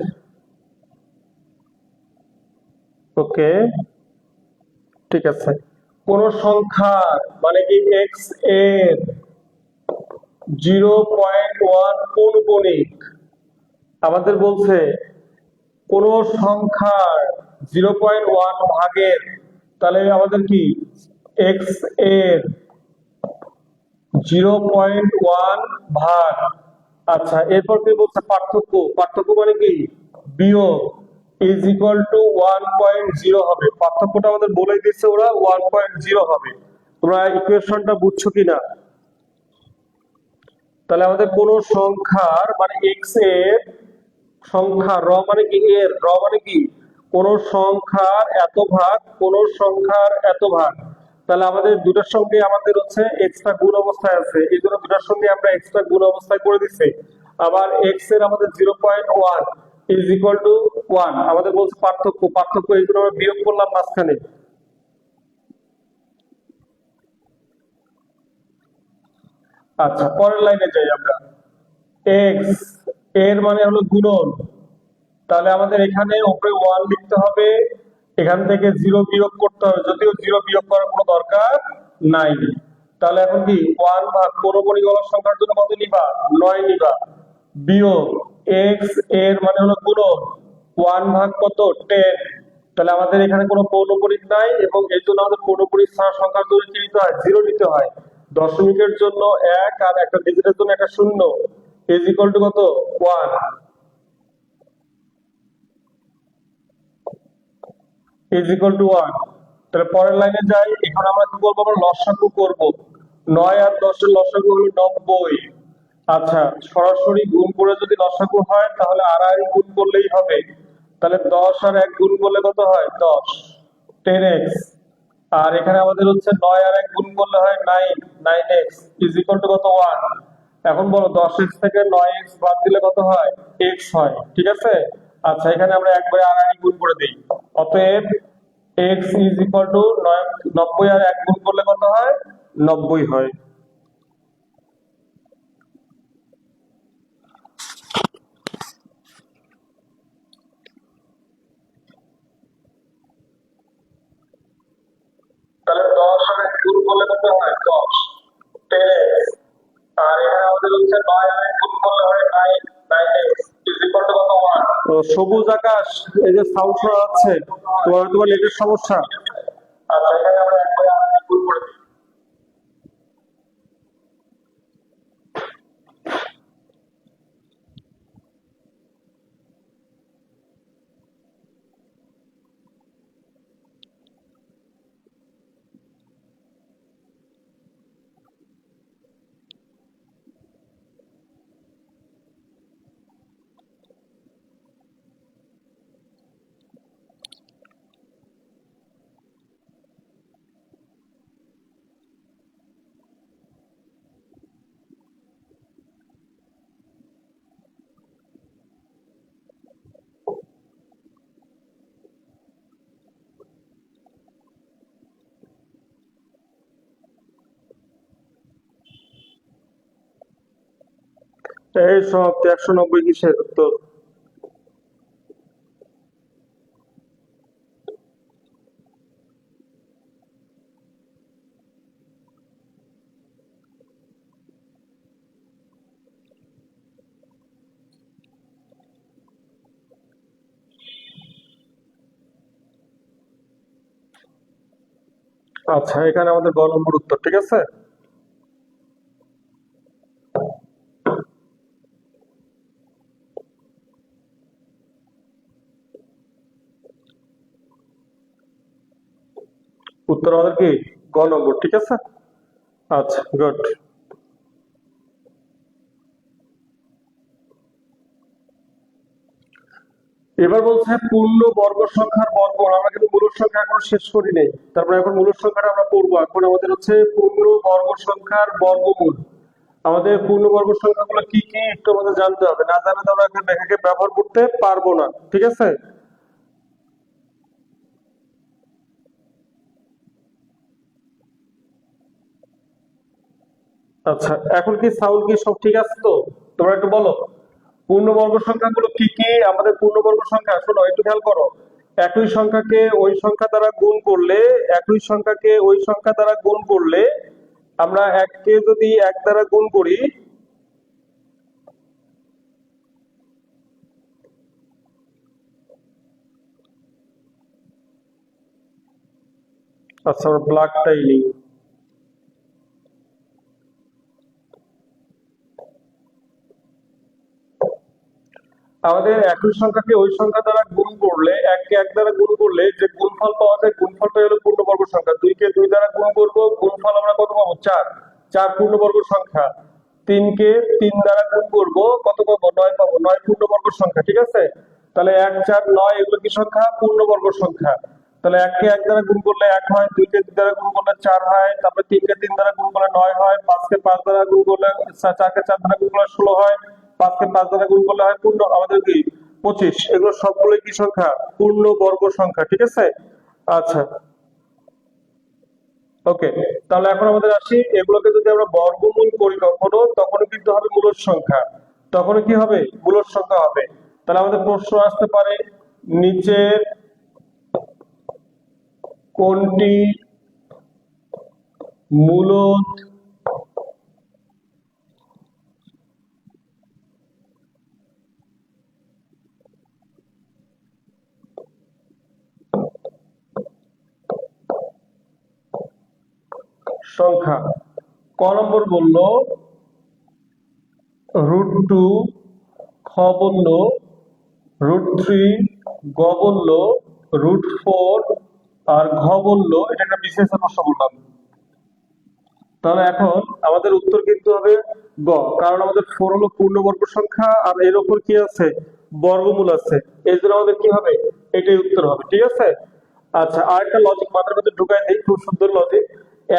ওকে, ঠিক আছে, কোন সংখ্যার মানে কি এক্স এর 0.1 পৌনঃপুনিক। আমাদের বলছে কোন সংখ্যার 0.1 ভাগের, তাহলে আমাদের কি এক্স এর 0.1 ভাগ। আচ্ছা, এরপর কি বলছে, পার্থক্য, মানে কি বিয়োগ, ইজ ইকুয়াল টু 1.0 হবে। পার্থক্যটা আমাদের বলে দিচ্ছে ওরা, 1.0 হবে। তোমরা ইকুয়েশনটা বুঝছো কিনা? তাহলে আমাদের কোন সংখ্যার মানে এক্স এর সংখ্যা, মানে কি এর, মানে কি কোন সংখ্যার এত ভাগ, কোন সংখ্যার এত ভাগ। তাহলে আমাদের দুটার সঙ্গে আমাদের হচ্ছে এক্সট্রা গুণ অবস্থায় আছে, এই জন্য দুটার সঙ্গে আমরা এক্সট্রা গুণ অবস্থায় করে দিচ্ছি। আবার এক্স এর আমাদের 0.1 ইজ ইকুয়াল টু 1, আমাদের বলছে পার্থক্য, এই জন্য আমরা বিয়োগ করলাম মাঝখানে। আচ্ছা, পরের লাইনে যাই আমরা। এক্স এর মানে হলো গুণন, তাহলে আমাদের এখানে উপরে 1 লিখতে হবে, এখান থেকে 0 বিয়োগ করতে হবে, যদিও 0 বিয়োগ করার কোনো দরকার নাই। তাহলে এখন কি 1 ভাগ পৌরকণিক অলস সংখ্যার জন্য কত নিবা, 9 নিবা, বিয়োগ এক্স এর মানে হলো গুণন, 1 ভাগ কত, 10। তাহলে আমাদের এখানে কোনো পৌনঃপুনিক নাই, এবং এই জন্য আমাদের পৌনঃপুনিক ছাড়া সংখ্যার জন্য কি নিতে হয়, 0 নিতে হয়। দশমিকের জন্য 1 আর একটা ডিজিটের জন্য একটা শূন্য, ইজ ইকুয়াল টু কত, 1, ইজ ইকুয়াল টু 1। তাহলে পরের লাইনে যাই, এখন আমরা কি করবো, আমরা লসাগু করব। 9 আর 10 এর লসাগু হলো 90। আচ্ছা, সরাসরি গুণ করে যদি লসাগু হয় তাহলে আড়াআড়ি গুণ করলেই হবে। তাহলে 10 আর 1 গুণ করলে কত হয়, 10, 10x। আর এখানে আমাদের হচ্ছে 9 আর 1 গুণ করলে হয় 9, 9x ইজ ইকুয়াল টু কত, 1। এখন বলো 10x থেকে 9x বাদ দিলে কত হয়, x হয়, ঠিক আছে? আচ্ছা, এখানে আমরা একবারে আড়াআড়ি গুণ করে দিই। অতএব x ইজ ইকুয়াল টু 90 আর 1 গুণ করলে কত হয়, 90 হয়। করতে হয় 10 10x আর এখানে আমাদের হচ্ছে 9 আর গুণ করলে হয় 9 9x ইজ ইকুয়াল টু কত 1। তো সবুজ আকাশ, এই যে সাউন্ড শোনা যাচ্ছে, তোমার নেটের সমস্যা। আচ্ছা এখানে আমরা 1/8 গুণ করে দিই। এই সব 190 কিসের উত্তর? আচ্ছা এখানে আমাদের গ নম্বর উত্তর, ঠিক আছে। উত্তর আমাদের কি গ নম্বর, ঠিক আছে। আচ্ছা গুড। এবার বলছে পূর্ণ বর্গ সংখ্যার বর্গমূল। আমরা কিন্তু মূল সংখ্যা এখন শেষ করি নাই, তারপরে এখন মূল সংখ্যাটা আমরা পড়বো। এখন আমাদের হচ্ছে পূর্ণ বর্গ সংখ্যার বর্গমূল। আমাদের পূর্ণ বর্গ সংখ্যাগুলো কি কি একটু আমাদের জানতে হবে, না জানলে আমরা এখানে রেখাকে ব্যবহার করতে পারবো না, ঠিক আছে। আচ্ছা এখন কি সাউন্ড কি সব ঠিক আছে? তো তোমরা একটু বলো পূর্ণবর্গ সংখ্যাগুলো কি কি। আমাদের পূর্ণবর্গ সংখ্যা, শোনো একটু খেয়াল করো, একই সংখ্যাকে ওই সংখ্যা দ্বারা গুণ করলে, একই সংখ্যাকে ওই সংখ্যা দ্বারা গুণ করলে, আমরা এককে যদি এক দ্বারা গুণ করি, আচ্ছা আমরা ব্ল্যাকটাই নিই। আমাদের একই সংখ্যাকে ওই সংখ্যা দ্বারা গুণ করলে, এককে এক দ্বারা গুণ করলে যে গুণফল পাওয়া যায়, গুণফলটা হলো পূর্ণবর্গ সংখ্যা। দুইকে দুই দ্বারা গুণ করবো, গুণফল আমরা কত পাবো 4, 4 পূর্ণবর্গ সংখ্যা। তিনকে তিন দ্বারা গুণ করবো, কত পাবো 9 পাবো, 9 পূর্ণবর্গ সংখ্যা, ঠিক আছে। তাহলে 1 4 9 এগুলো কি সংখ্যা? পূর্ণবর্গ সংখ্যা। তাহলে এককে এক দ্বারা গুণ করলে 1 হয়, দুইকে দুই দ্বারা গুণ করলে 4 হয়, তারপরে তিনকে তিন দ্বারা গুণ করলে 9 হয়, পাঁচকে পাঁচ দ্বারা গুণ করলে, চারকে চার দ্বারা গুণ করলে 16 হয়, পাঁচকে পাঁচ দ্বারা গুণ করলে হয় পূর্ণ আমাদের কি 25। এগুলো সবগুলো কি সংখ্যা? পূর্ণ বর্গ সংখ্যা, ঠিক আছে। আচ্ছা ওকে, তাহলে এখন আমাদের আসি, এগুলোকে যদি আমরা বর্গমূল করি কখনো, তখন কিন্তু হবে মূলদ সংখ্যা, তখন কি হবে? মূলদ সংখ্যা হবে। তাহলে আমাদের প্রশ্ন আসতে পারে, নিচের কোনটি মূলদ সংখ্যা? ক নম্বর বললো √2, খ বললো √3, গ বললো √4, আর ঘ বললো, এটা একটা বিশেষ প্রশ্ন বললাম। তাহলে এখন আমাদের উত্তর কিন্তু হবে গ, কারণ আমাদের 4 হলো পূর্ণবর্গ সংখ্যা আর এর উপর কি আছে? বর্গমূল আছে, এই জন্য আমাদের কি হবে? এটাই উত্তর হবে, ঠিক আছে। আচ্ছা আরেকটা লজিক মাথার মধ্যে ঢুকাই দিই, খুব সুন্দর লজিক।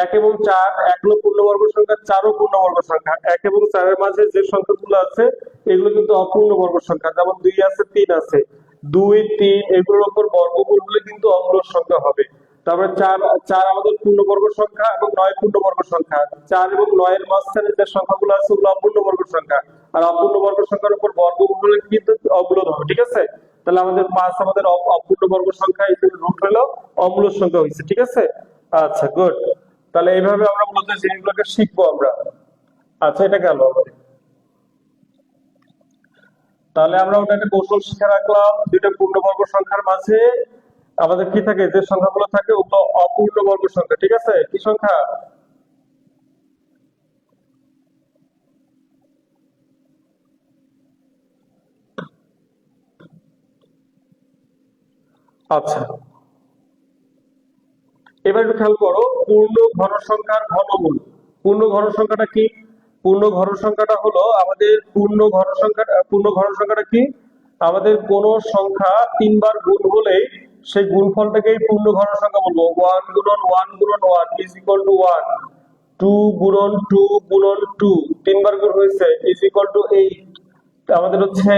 1 এবং 4, 1 হলো পূর্ণবর্গ সংখ্যা, 4 ও পূর্ণবর্গ সংখ্যা। 1 এবং 4 এর মাঝে যে সংখ্যাগুলো আছে এগুলো কিন্তু অপূর্ণবর্গ সংখ্যা, যেমন 2 আছে 3 আছে, 2 3 এগুলোর উপর বর্গমূল হলে কিন্তু অমূলদ সংখ্যা হবে। তারপরে 4 4 আমাদের পূর্ণবর্গ সংখ্যা এবং 9 পূর্ণবর্গ সংখ্যা। 4 এবং 9 এর মাঝখানে যে সংখ্যাগুলো আছে ওগুলো অপূর্ণবর্গ সংখ্যা, আর অপূর্ণবর্গ সংখ্যার উপর বর্গমূল হলে কিন্তু অমূলদ হবে, ঠিক আছে। তাহলে আমাদের 5 আমাদের অপূর্ণবর্গ সংখ্যা, এই রুট হলো অমূলদ সংখ্যা হয়েছে, ঠিক আছে। আচ্ছা গুড। তাহলে এইভাবে আমরা মূলত জিনিসগুলোকে শিখবো আমরা। আচ্ছা, এটা গেল আমাদের। তাহলে আমরা ওটা একটা কৌশল শিখে রাখলাম, দুইটা পূর্ণবর্গ সংখ্যার মাঝে আমাদের কি থাকে, যে সংখ্যাগুলো থাকে ওগুলো অপূর্ণবর্গ সংখ্যা। ঠিক আছে, কি সংখ্যা? আচ্ছা, এবার একটু খেয়াল করো, পূর্ণ ঘন সংখ্যার ঘনমূল। পূর্ণ ঘন সংখ্যাটা কি? পূর্ণ ঘন সংখ্যাটা হলো আমাদের পূর্ণ ঘন সংখ্যাটা কি? আমাদের কোন সংখ্যা তিনবার গুণ হলে সেই গুণফলটাকেই পূর্ণ ঘন সংখ্যা বলবো। 1 গুণন 1 গুণন 1 ইজ ইকুয়াল টু 1, 2 গুণন 2 গুণন 2 তিনবার গুণ হয়েছে ইজ ইকুয়াল টু 8। আমাদের হচ্ছে,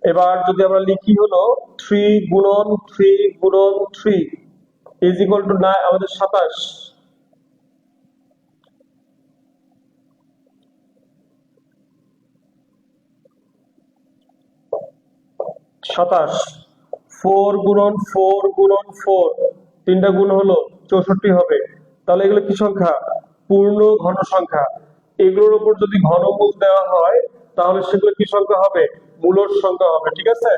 এবার যদি আমরা লিখি হলো 3 গুণন 3 গুণন 3 ইজ ইকুয়াল টু 9, আমাদের 27। 27। 4 গুণন 4 গুণন 4 তিনটা গুণ হলো 64 হবে। তাহলে এগুলো কি সংখ্যা? পূর্ণ ঘন সংখ্যা। এগুলোর উপর যদি ঘনমূল দেওয়া হয় তাহলে সেগুলো কি সংখ্যা হবে? মূলদ সংখ্যা হবে। ঠিক আছে।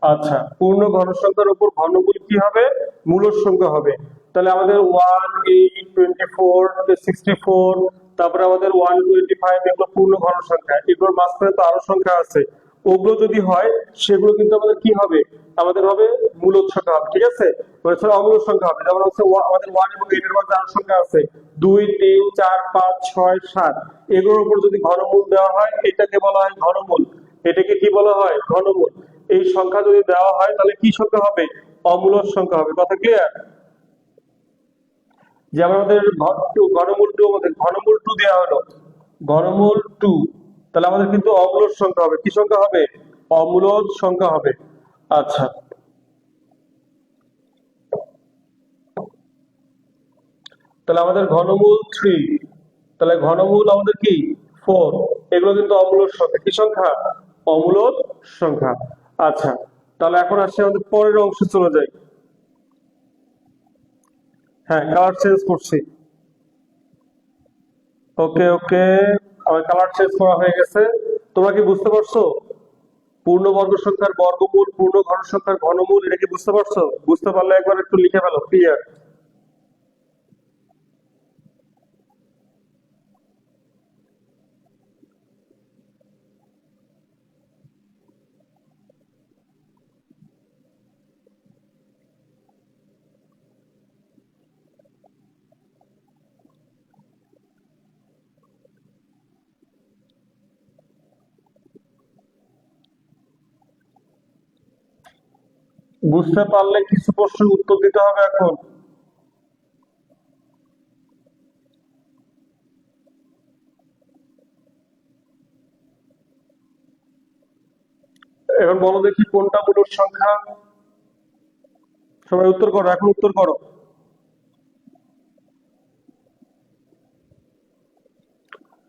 আচ্ছা, পূর্ণ ঘন সংখ্যার উপর ঘনমূল কি হবে? মূলদ সংখ্যা হবে। তাহলে আমাদের 1 8 24 64, তারপরে আমাদের 125, এগুলো পূর্ণ ঘন সংখ্যা। এগুলোর মাঝখানে তো আরো সংখ্যা আছে, ওগুলো যদি হয় সেগুলো কিন্তু আমাদের কি হবে? আমাদের হবে মূলদ সংখ্যা হবে। ঠিক আছে, মানে অমূলদ সংখ্যা হবে। যেমন হচ্ছে আমাদের 1 এবং 8 এর মধ্যে আরো সংখ্যা আছে 2 3 4 5 6 7, এগুলোর উপর যদি ঘনমূল দেওয়া হয় এটাকে বলা হয় ঘনমূল। এটাকে কি বলা হয়? ঘনমূল। এই সংখ্যা যদি দেওয়া হয় তাহলে কি সংখ্যা হবে? অমূলদ সংখ্যা হবে। কথা ক্লিয়ার? যেমন আমাদের ঘনমূল 2, আমাদের ঘনমূল 2 দেওয়া হলো, ঘনমূল 2, তাহলে আমাদের কিন্তু অমূলদ সংখ্যা হবে। কি সংখ্যা হবে? অমূলদ সংখ্যা হবে। আচ্ছা, তাহলে আমাদের ঘনমূল 3, তাহলে ঘনমূল আমাদের কি 4, এগুলো কিন্তু অমূলদ সংখ্যা। কি সংখ্যা? অমূলদ সংখ্যা। আচ্ছা, তাহলে এখন আসছে আমাদের পরের অংশে চলে যাই। হ্যাঁ, কালার চেঞ্জ করছি। ওকে ওকে, আমার কালার চেঞ্জ করা হয়ে গেছে। তোমরা কি বুঝতে পারছো? পূর্ণবর্গ সংখ্যার বর্গমূল, পূর্ণ ঘন সংখ্যার ঘনমূল, এটা কি বুঝতে পারছো? বুঝতে পারলে একবার একটু লিখে ফেলো, ক্লিয়ার? বুঝতে পারলে কিছু প্রশ্নের উত্তর দিতে হবে এখন। এখন বলো দেখি কোনটা মূলদ সংখ্যা? সবাই উত্তর করো, এখন উত্তর করো।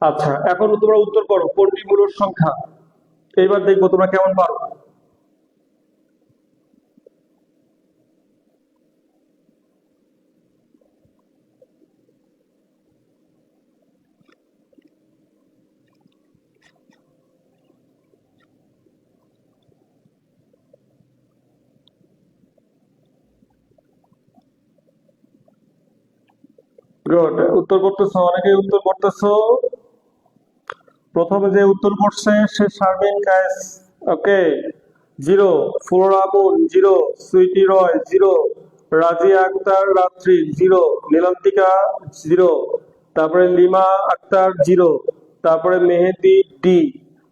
আচ্ছা, এখন তোমরা উত্তর করো কোনটি মূলদ সংখ্যা। এইবার দেখবো তোমরা কেমন পারো। গুড, উত্তর করতেছো, অনেকেই উত্তর করতেছো। প্রথমে যে উত্তর করছে সে শারমিন কায়েস, ওকে, 0। ফুলরামুন 0, সুইটি রয় 0, রাজিয়া আক্তার রাত্রি 0, নীলান্তিকা 0, তারপরে লিমা আক্তার 0, তারপরে মেহেদি ডি,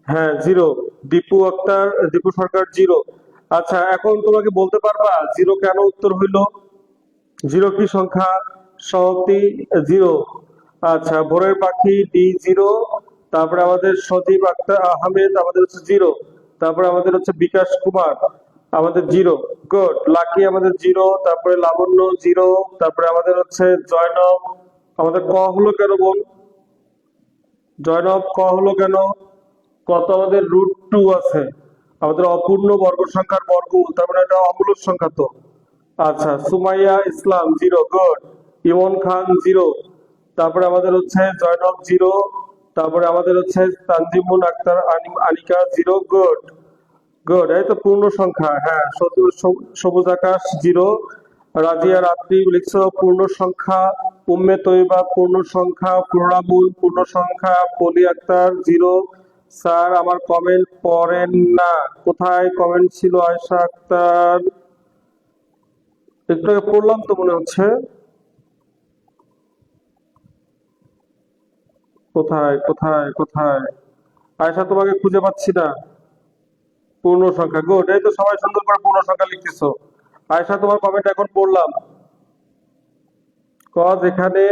হ্যাঁ 0, দীপু আক্তার, দীপু সরকার 0। আচ্ছা, এখন তোমাকে বলতে পারবা 0 কেন উত্তর হইলো? 0 কি সংখ্যা? সহতি 0। আচ্ছা, ভোরের পাখি ডি 0, তারপরে আমাদের সজীব আক্তার আহমেদ আমাদের হচ্ছে 0, তারপরে আমাদের হচ্ছে বিকাশ কুমার আমাদের 0। গুড, লাকি আমাদের 0, তারপরে লাবণ্য 0, তারপরে আমাদের হচ্ছে জয়নব। আমাদের ক হলো কেন বোন? জয়নব ক হলো কেন? কত আমাদের √2 আছে, আমাদের অপূর্ণ বর্গ সংখ্যার বর্গমূল, তার মানে এটা অমূলদ সংখ্যা তো। আচ্ছা, সুমাইয়া ইসলাম 0, গুড। ইমন খান 0, তারপরে আমাদের হচ্ছে জয়নব জিরো, তারপরে আমাদের হচ্ছে Tanjimun Akter Anika zero. Good, good, এই তো পূর্ণ সংখ্যা। হ্যাঁ, সবুজ আকাশ জিরো, রাজিয়া রাত্রি লিখছো পূর্ণ সংখ্যা, উম্মে তৈবা পূর্ণ সংখ্যা, ফ্লোরামুল পূর্ণ সংখ্যা, পলি আক্তার জিরো। স্যার আমার কমেন্ট পড়েন না, কোথায় কমেন্ট ছিল আয়েশা আক্তার? একটু আগে পড়লাম তো মনে হচ্ছে। কোথায় কোথায় কোথায় আয়েশা, তোমাকে খুঁজে পাচ্ছি না। পূর্ণ সংখ্যা, গুড, এই তো সবাই সুন্দর করে পূর্ণ সংখ্যা লিখতেছো। আয়েশা তোমার কমেন্ট এখন পড়লাম। কজ এখানে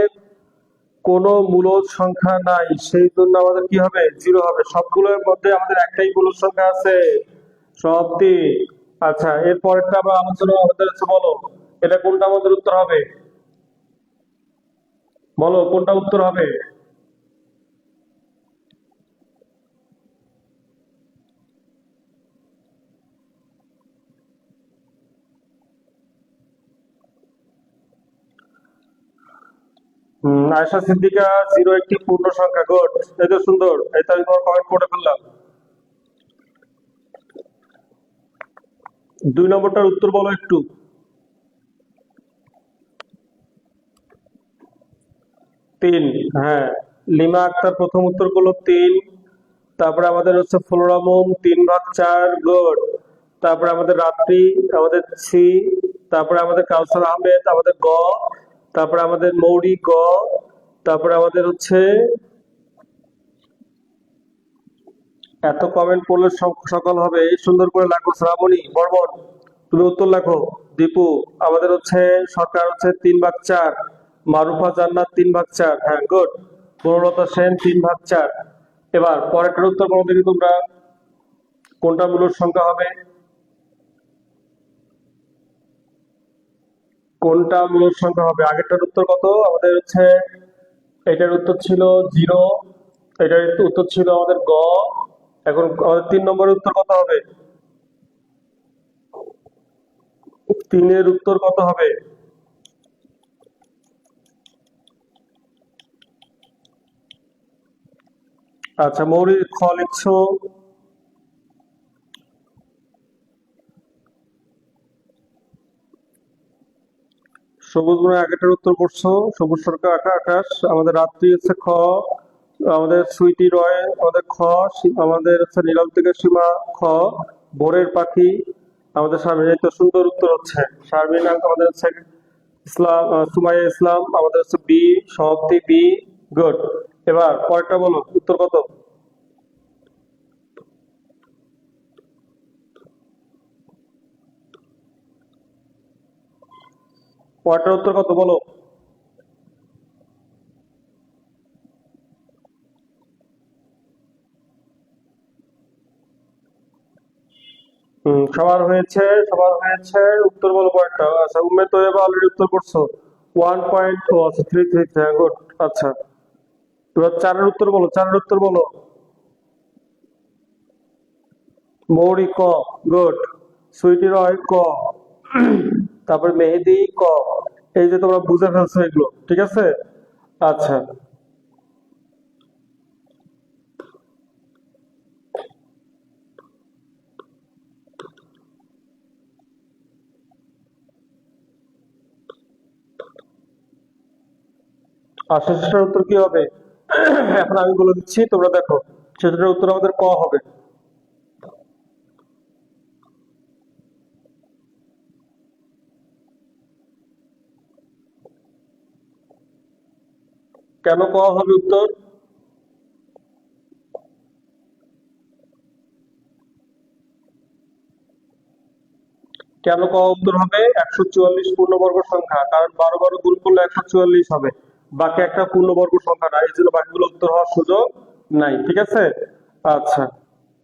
কোনো মূলদ সংখ্যা নাই, সেই জন্য আমাদের কি হবে? জিরো হবে। সবগুলোর মধ্যে আমাদের একটাই মূলদ সংখ্যা আছে, সবটি। আচ্ছা, এর পরেরটা আবার আলোচনা আমাদের হচ্ছে, বলো এটা কোনটা আমাদের উত্তর হবে? বলো কোনটা উত্তর হবে? আয়েশা সিদ্দিকা জিরো একটি পূর্ণ সংখ্যা। গুড, এই তো সুন্দর, এই তো আমি তোমার কমেন্ট পড়ে ফেললাম। 2 নম্বরটার উত্তর বলো একটু। 3, হ্যাঁ। লিমা আক্তার প্রথম উত্তর করলো 3। তারপরে আমাদের হচ্ছে ফ্লোরামুন 3/4। গুড। তারপরে আমাদের রাত্রি, আমাদের সি। তারপরে আমাদের কাউসার আহমেদ, আমাদের গ। তারপরে আমাদের মৌরি, গ। তারপরে আমাদের হচ্ছে, এত কমেন্ট পড়লে সকল হবে, এই সুন্দর করে লেখো। শ্রাবণী বর্মন, তুমি উত্তর লেখো। দীপু, আমাদের হচ্ছে সরকার হচ্ছে 3/4। মারুফা জান্নাত 3/4। হ্যাঁ, গুড। বনলতা সেন 3/4। এবার পরেরটার উত্তর বলো দেখি তোমরা, কোনটা মূলদ সংখ্যা হবে? কোনটা মূলদ সংখ্যা হবে? আগেরটার উত্তর কত আমাদের হচ্ছে? এটার উত্তর ছিল জিরো, এটার উত্তর ছিল আমাদের গ। এখন আমাদের 3 নম্বরের উত্তর কত হবে? 3-এর উত্তর কত হবে? আচ্ছা, মৌরি খ লিখছো। সবুজ মনে হয় আগেরটার উত্তর করছো। সবুজ সরকার আকাশ। আমাদের রাত্রি হচ্ছে খ। আমাদের সুইটি রয় আমাদের খ। আমাদের হচ্ছে নীরব থেকে সীমা খ। ভোরের পাখি আমাদের শারমিন, এই তো সুন্দর উত্তর হচ্ছে শারমিন। আমাদের হচ্ছে ইসলাম, সুমাইয়া ইসলাম আমাদের হচ্ছে বি, সমাপ্তি বি। গুড। এবার পরেরটা বলো উত্তর কত? পরেরটার উত্তর কত বলো? সবার হয়েছে, সবার হয়েছে। উত্তর বলো পয়েন্টটা। আচ্ছা, উম্মে তৈয়বা অলরেডি উত্তর করছো। 1 পয়েন্ট, ও আচ্ছা, 3, 3, গুড। আচ্ছা, এবার 4-এর উত্তর বলো, 4-এর উত্তর বলো। মৌরি ক। গুড। সুইটি রয় ক। তারপরে মেহেদি ক। এই যে তোমরা বুঝে ফেলছো এগুলো, ঠিক আছে। আচ্ছা, আর শেষটার উত্তর কি হবে? এখন আমি বলে দিচ্ছি, তোমরা দেখো। শেষটার উত্তর আমাদের ক হবে। কেন ক হবে উত্তর? কেন ক উত্তর হবে? 144 পূর্ণবর্গ সংখ্যা, কারণ 12 গুণ করলে 144 হবে। বাকি একটা পূর্ণবর্গ সংখ্যা না, এই জন্য বাকিগুলো উত্তর হওয়ার সুযোগ নাই, ঠিক আছে। আচ্ছা,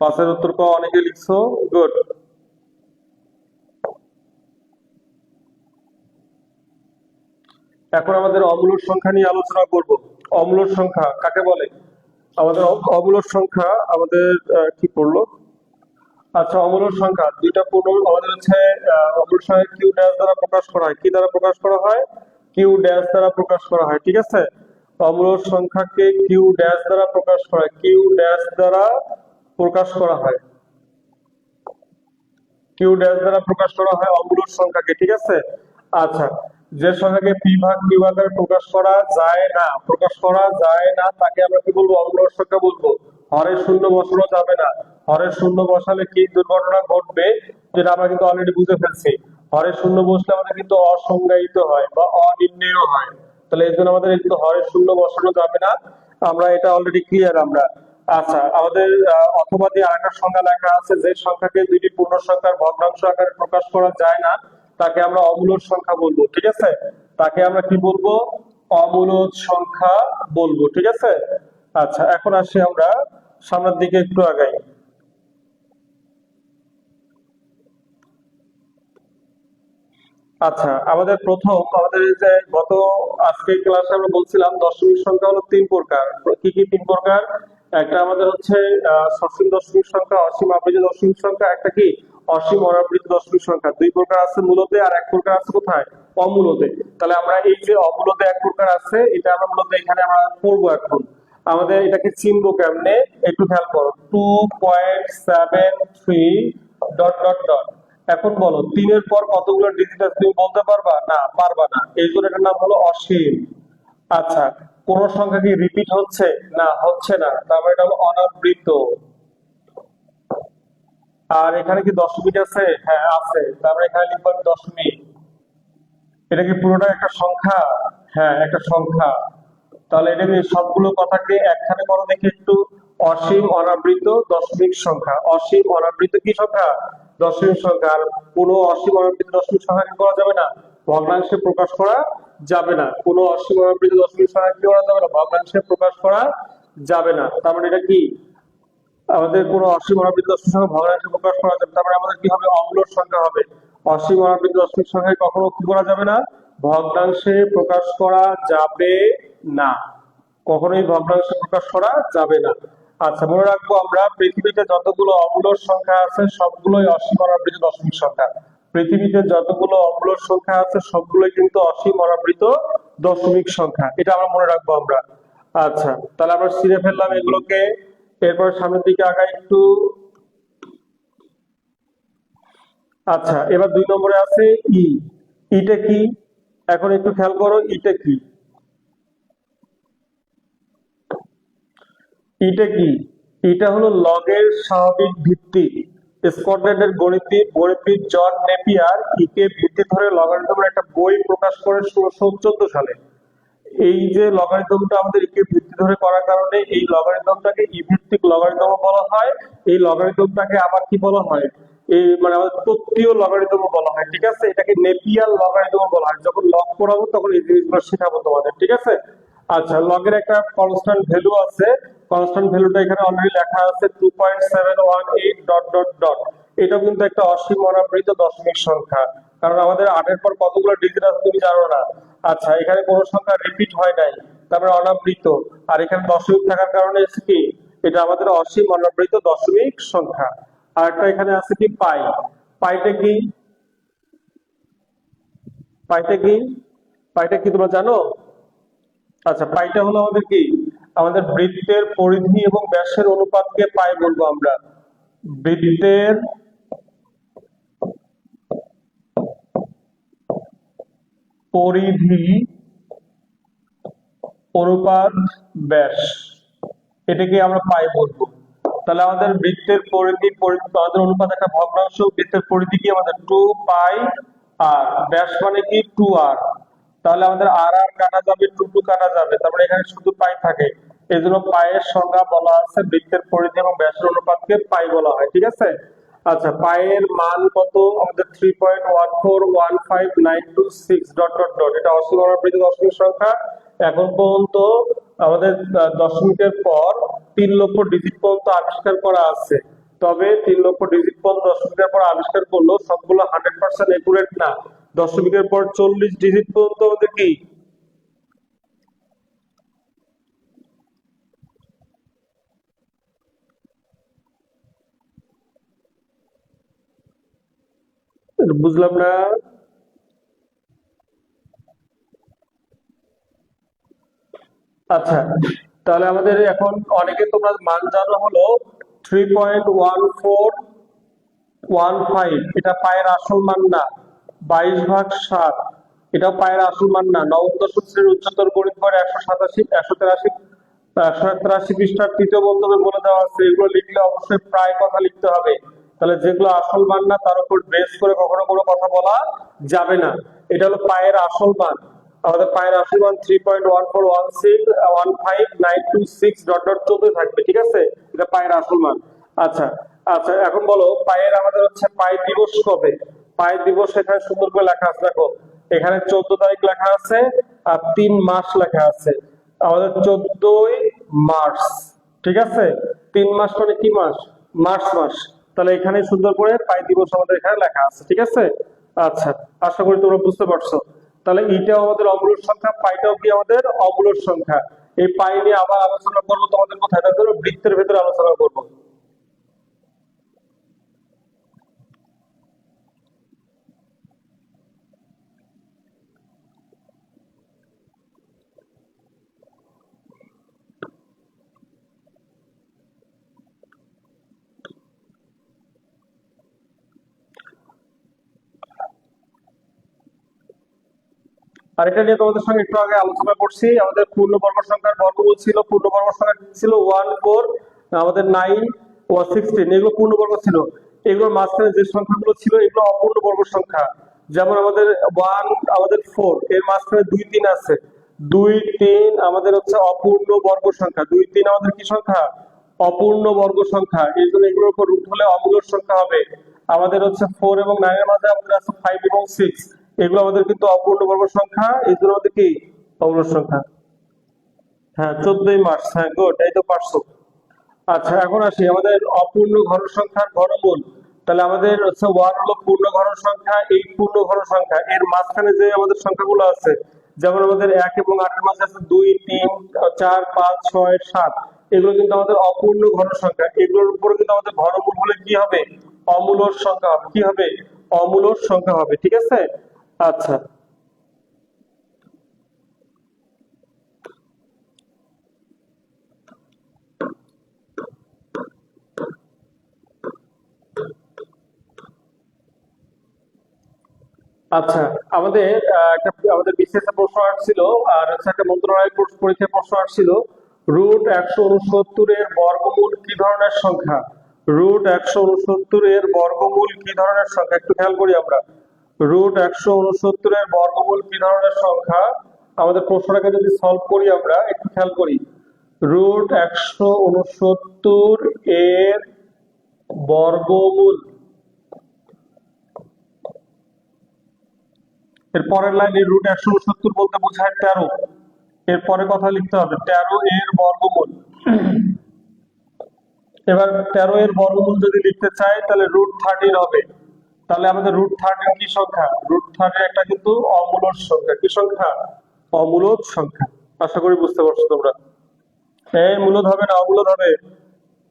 5-এর উত্তর ক অনেকে লিখছো। গুড। এখন আমাদের অমূলদ সংখ্যা নিয়ে আলোচনা করব। অমূলদ সংখ্যা কাকে বলে? আমাদের অমূলদ সংখ্যা আমাদের কি করলো? আচ্ছা, অমূলদ সংখ্যা দুইটা পূর্ণ আমাদের হচ্ছে। অমূলদ সংখ্যা কিউ ড্যাশ দ্বারা প্রকাশ করা হয়। কি দ্বারা প্রকাশ করা হয়? কিউ ড্যাশ দ্বারা প্রকাশ করা হয়, ঠিক আছে। অমূলদ সংখ্যাকে কিউ ড্যাশ দ্বারা প্রকাশ করা হয়, কিউ ড্যাশ দ্বারা প্রকাশ করা হয়, কিউ ড্যাশ দ্বারা প্রকাশ করা হয় অমূলদ সংখ্যাকে, ঠিক আছে। আচ্ছা, যে সংখ্যাকে পি ভাগ কিউ আকারে প্রকাশ করা যায় না, প্রকাশ করা যায় না, তাকে আমরা কি বলবো? অমূলদ সংখ্যা বলবো। হরে শূন্য বসানো যাবে না, হরে শূন্য বসালে কি দুর্ঘটনা ঘটবে, যেটা আমরা কিন্তু অলরেডি বুঝে ফেলছি। হরে শূন্য বসলে আমাদের কিন্তু অসংজ্ঞায়িত হয় বা অনির্ণেয় হয়, তাহলে এই জন্য আমাদের কিন্তু হরে শূন্য বসানো যাবে না, আমরা এটা অলরেডি ক্লিয়ার আমরা। আচ্ছা, আমাদের অথবা দিয়ে আরেকটা সংখ্যা লেখা আছে, যে সংখ্যাকে দুইটি পূর্ণ সংখ্যার ভগ্নাংশ আকারে প্রকাশ করা যায় না, তাকে আমরা অমূলদ সংখ্যা বলবো, ঠিক আছে। তাকে আমরা কি বলবো? অমূলদ সংখ্যা বলবো, ঠিক আছে। আচ্ছা, এখন আসি আমরা সামনের দিকে একটু আগাই। আচ্ছা, আমাদের প্রথম আমাদের এই যে গত আজকের ক্লাসে আমরা বলছিলাম দশমিক সংখ্যা হলো তিন প্রকার। কি কি তিন প্রকার? একটা আমাদের হচ্ছে সসীম দশমিক সংখ্যা, অসীম আবৃত দশমিক সংখ্যা, একটা কি অসীম অনাবৃত দশমিক সংখ্যা। দুই প্রকার আছে মূলতে, আর এক প্রকার আছে কোথায়? অমূলতে। তাহলে আমরা এই যে অমূলতে এক প্রকার আছে, এটা আমরা মূলত এখানে আমরা পড়বো এখন। আমাদের এটাকে চিনবো কেমনে একটু খেয়াল করো। 2.73 ডট ডট ডট। এখন বলো তিনের পর কতগুলো ডিজিট আছে তুমি বলতে পারবা? না, পারবা না, এই জন্য এটার নাম হলো অসীম। আচ্ছা, কোন সংখ্যা কি রিপিট হচ্ছে? না, হচ্ছে না, তারপরে এটা হলো অনাবৃত। আর এখানে কি দশমিক আছে? হ্যাঁ আছে, তারপরে এখানে লিখবো আমি দশমিক। এটা কি পুরোটা একটা সংখ্যা? হ্যাঁ, একটা সংখ্যা। তাহলে এটা কি সবগুলো কথাকে একখানে করো দেখি একটু। অসীম অনাবৃত দশমিক সংখ্যা, অসীম অনাবৃত কি সংখ্যা? দশমিক সংখ্যা। আর কোনো অসীম অনাবৃত দশমিক সংখ্যা কি করা যাবে না? ভগ্নাংশে প্রকাশ করা যাবে না। কোনো অসীম অনাবৃত দশমিক সংখ্যা কি করা যাবে না? ভগ্নাংশে প্রকাশ করা যাবে না। তার মানে এটা কি আমাদের কোনো অসীম অনাবৃত দশমিক সংখ্যা ভগ্নাংশে প্রকাশ করা যাবে, তারপরে আমাদের কি হবে? অম্লর সংখ্যা হবে। অসীম অনাবৃত দশমিক সংখ্যায় কখনো কি করা যাবে না? ভগ্নাংশে প্রকাশ করা যাবে না, কখনোই ভগ্নাংশে প্রকাশ করা যাবে না। আচ্ছা, মনে রাখবো আমরা পৃথিবীতে যতগুলো অম্লর সংখ্যা আছে সবগুলোই অসীম অনাবৃত দশমিক সংখ্যা। পৃথিবীতে যতগুলো অম্লর সংখ্যা আছে সবগুলোই কিন্তু অসীম অনাবৃত দশমিক সংখ্যা, এটা আমরা মনে রাখবো আমরা। আচ্ছা, তাহলে আমরা ছিঁড়ে ফেললাম এগুলোকে। এরপর সামনের দিকে আগাই একটু। আচ্ছা, এবার 2 নম্বরে আছে ই। ইটা কি? এখন একটু খেয়াল করো, ইটা কি? ইটা কি? এটা হলো লগের স্বাভাবিক ভিত্তি। স্কটল্যান্ডের গণিতবিদ জন নেপিয়ার ইকে ভিত্তি ধরে লগারিদমের একটা বই প্রকাশ করে 1614 সালে। এই যে লগারিদমটা আমাদের ইকে ভিত্তি ধরে করার কারণে এই লগারিদমটাকে ই ভিত্তিক লগারিদম বলা হয়। এই লগারিদমটাকে আবার কি বলা হয়? এই মানে আমাদের তত্ত্বীয় লগারিদম বলা হয়, ঠিক আছে। এটাকে নেপিয়ার লগারিদম বলা হয়। যখন লগ পড়াবো তখন এই জিনিসগুলো শেখাবো তোমাদের, ঠিক আছে। আচ্ছা, লগের একটা কনস্ট্যান্ট ভ্যালু আছে, কনস্ট্যান্ট ভ্যালুটা এখানে অলরেডি লেখা আছে 2.718 ডট ডট ডট। এটা কিন্তু একটা অসীম অনাবৃত দশমিক সংখ্যা, কারণ আমাদের 8 এর পর কতগুলো ডিজিট আছে তুমি জানো না। আচ্ছা, এখানে কোনো সংখ্যা রিপিট হয় নাই, তারপরে অনাবৃত। আর এখানে দশমিক থাকার কারণে কি এটা আমাদের অসীম অনাবৃত দশমিক সংখ্যা। আর একটা এখানে আছে কি পাই। পাইটা কি? পাইটা কি? পাইটা কি তোমরা জানো? আচ্ছা, পাইটা হলো আমাদের কি আমাদের বৃত্তের পরিধি এবং ব্যাসের অনুপাতকে পাই বলবো আমরা। বৃত্তের পরিধি অনুপাত ব্যাস, এটাকে আমরা পাই বলবো। তাহলে আমাদের বৃত্তের পরিধি আমাদের অনুপাত একটা ভগ্নাংশ, বৃত্তের পরিধি কি আমাদের 2 পাই, আর ব্যাস মানে কি 2r। তাহলে আমাদের আর আর কাটা যাবে, 2 কাটা যাবে, তারপরে এখানে শুধু পাই থাকে। এই জন্য পায়ের সংজ্ঞা বলা আছে বৃত্তের পরিধি এবং ব্যাসের অনুপাতকে পাই বলা হয়, ঠিক আছে। আচ্ছা, পায়ের মান কত আমাদের? 3.1415926 ডট ডট ডট। এটা অসীম অনাবৃত দশমিক সংখ্যা। এখন পর্যন্ত আমাদের দশমিকের পর 3 লক্ষ ডিজিট পর্যন্ত আবিষ্কার করা আছে। তবে 3 লক্ষ ডিজিট পর্যন্ত দশমিকের পর আবিষ্কার করলো, সবগুলো 100% একুরেট না। দশমিকের পর 40 ডিজিট পর্যন্ত আমাদের কি বুঝলাম না। আচ্ছা, তাহলে আমাদের এখন অনেকে তোমরা মান জানো হলো 3.1415, এটা পায়ের আসল মান না। 22/7, এটা পায়ের আসল মান না। নবম দশম শ্রেণীর উচ্চতর গণিত বইয়ের 183 পৃষ্ঠার তৃতীয় বক্তব্যে বলে দেওয়া আছে, এগুলো লিখলে অবশ্যই প্রায় কথা লিখতে হবে। তাহলে যেগুলো আসল মান না তার উপর বেস করে কখনো কোনো কথা বলা যাবে না। এটা হলো পায়ের আসল মান। আমাদের পায়ের আসল মান 3.141615 926 ডট ডট চলতে থাকবে, ঠিক আছে? এটা পায়ের আসল মান। আচ্ছা, আচ্ছা, এখন বলো পায়ের আমাদের হচ্ছে পায় দিবস কবে? পায় দিবস এখানে সুন্দর করে লেখা আছে, দেখো এখানে 14 তারিখ লেখা আছে আর 3 মাস লেখা আছে। আমাদের 14ই মার্চ, ঠিক আছে? 3 মাস মানে কি মাস? মার্চ মাস। তাহলে এখানে সুন্দর করে পাই দিবস আমাদের এখানে লেখা আছে, ঠিক আছে? আচ্ছা, আশা করি তোমরা বুঝতে পারছো। তাহলে এইটাও আমাদের অমূলক সংখ্যা, পাইটাও কি আমাদের অমূলক সংখ্যা। এই পাই নিয়ে আবার আলোচনা করবো তোমাদের কোথায়, তাদের বৃত্তের ভেতরে আলোচনা করবো। আর এটা নিয়ে তোমাদের সঙ্গে একটু আগে আলোচনা করছি, আমাদের পূর্ণবর্গ সংখ্যার বর্গমূল ছিল, পূর্ণবর্গ সংখ্যা ছিল 1 4, আমাদের 9 ও 16, এগুলো পূর্ণবর্গ ছিল। এগুলোর মাঝখানে যে সংখ্যাগুলো ছিল এগুলো অপূর্ণবর্গ সংখ্যা। যেমন আমাদের 1, আমাদের 4, এর মাঝখানে 2 3 আছে। 2 3 আমাদের হচ্ছে অপূর্ণ বর্গ সংখ্যা, 2 3 আমাদের কি সংখ্যা? অপূর্ণ বর্গ সংখ্যা। এই জন্য এগুলোর উপর রুট হলে অমূলক সংখ্যা হবে। আমাদের হচ্ছে 4 এবং 9 এর মাঝে আমাদের আছে 5 এবং 6, এগুলো আমাদের কিন্তু অপূর্ণ বর্গ সংখ্যা, এগুলো আমাদের কি অমূলক সংখ্যা। হ্যাঁ, 14ই মার্চ, হ্যাঁ গুড, এই তো পারছো। আচ্ছা, এখন আসি আমাদের অপূর্ণ ঘন সংখ্যার ঘনমূল। তাহলে আমাদের হচ্ছে 1 হলো পূর্ণ ঘন সংখ্যা, এই পূর্ণ ঘন সংখ্যা এর মাঝখানে যে আমাদের সংখ্যাগুলো আছে, যেমন আমাদের 1 এবং 8 এর মাঝে আছে 2 3 4 5 6 7, এগুলো কিন্তু আমাদের অপূর্ণ ঘন সংখ্যা। এগুলোর উপরে কিন্তু আমাদের ঘনমূল হলে কি হবে? অমূলক সংখ্যা হবে। কি হবে? অমূলক সংখ্যা হবে, ঠিক আছে? আচ্ছা, আচ্ছা, আমাদের একটা আমাদের বিসিএস প্রশ্ন আসছিল, আর হচ্ছে একটা মন্ত্রণালয় পরীক্ষায় প্রশ্ন আসছিল, √169 এর বর্গমূল কি ধরনের সংখ্যা? √169 এর বর্গমূল কি ধরনের সংখ্যা, একটু খেয়াল করি আমরা। √169 এর বর্গমূল কি ধরনের সংখ্যা? আমাদের প্রশ্নটাকে যদি সলভ করি আমরা একটু খেয়াল করি। √169 এর বর্গমূল, এর পরের লাইনে √169 বলতে বোঝায় 13। এর পরে কথা লিখতে হবে 13 এর বর্গমূল। এবার 13 এর বর্গমূল যদি লিখতে চাই তাহলে √13 হবে। তাহলে আমাদের √13 কি সংখ্যা? √13 একটা কিন্তু অমূলক সংখ্যা। কি সংখ্যা? অমূলক সংখ্যা। আশা করি বুঝতে পারছো তোমরা। এই মূলদ হবে না, অমূলদ হবে।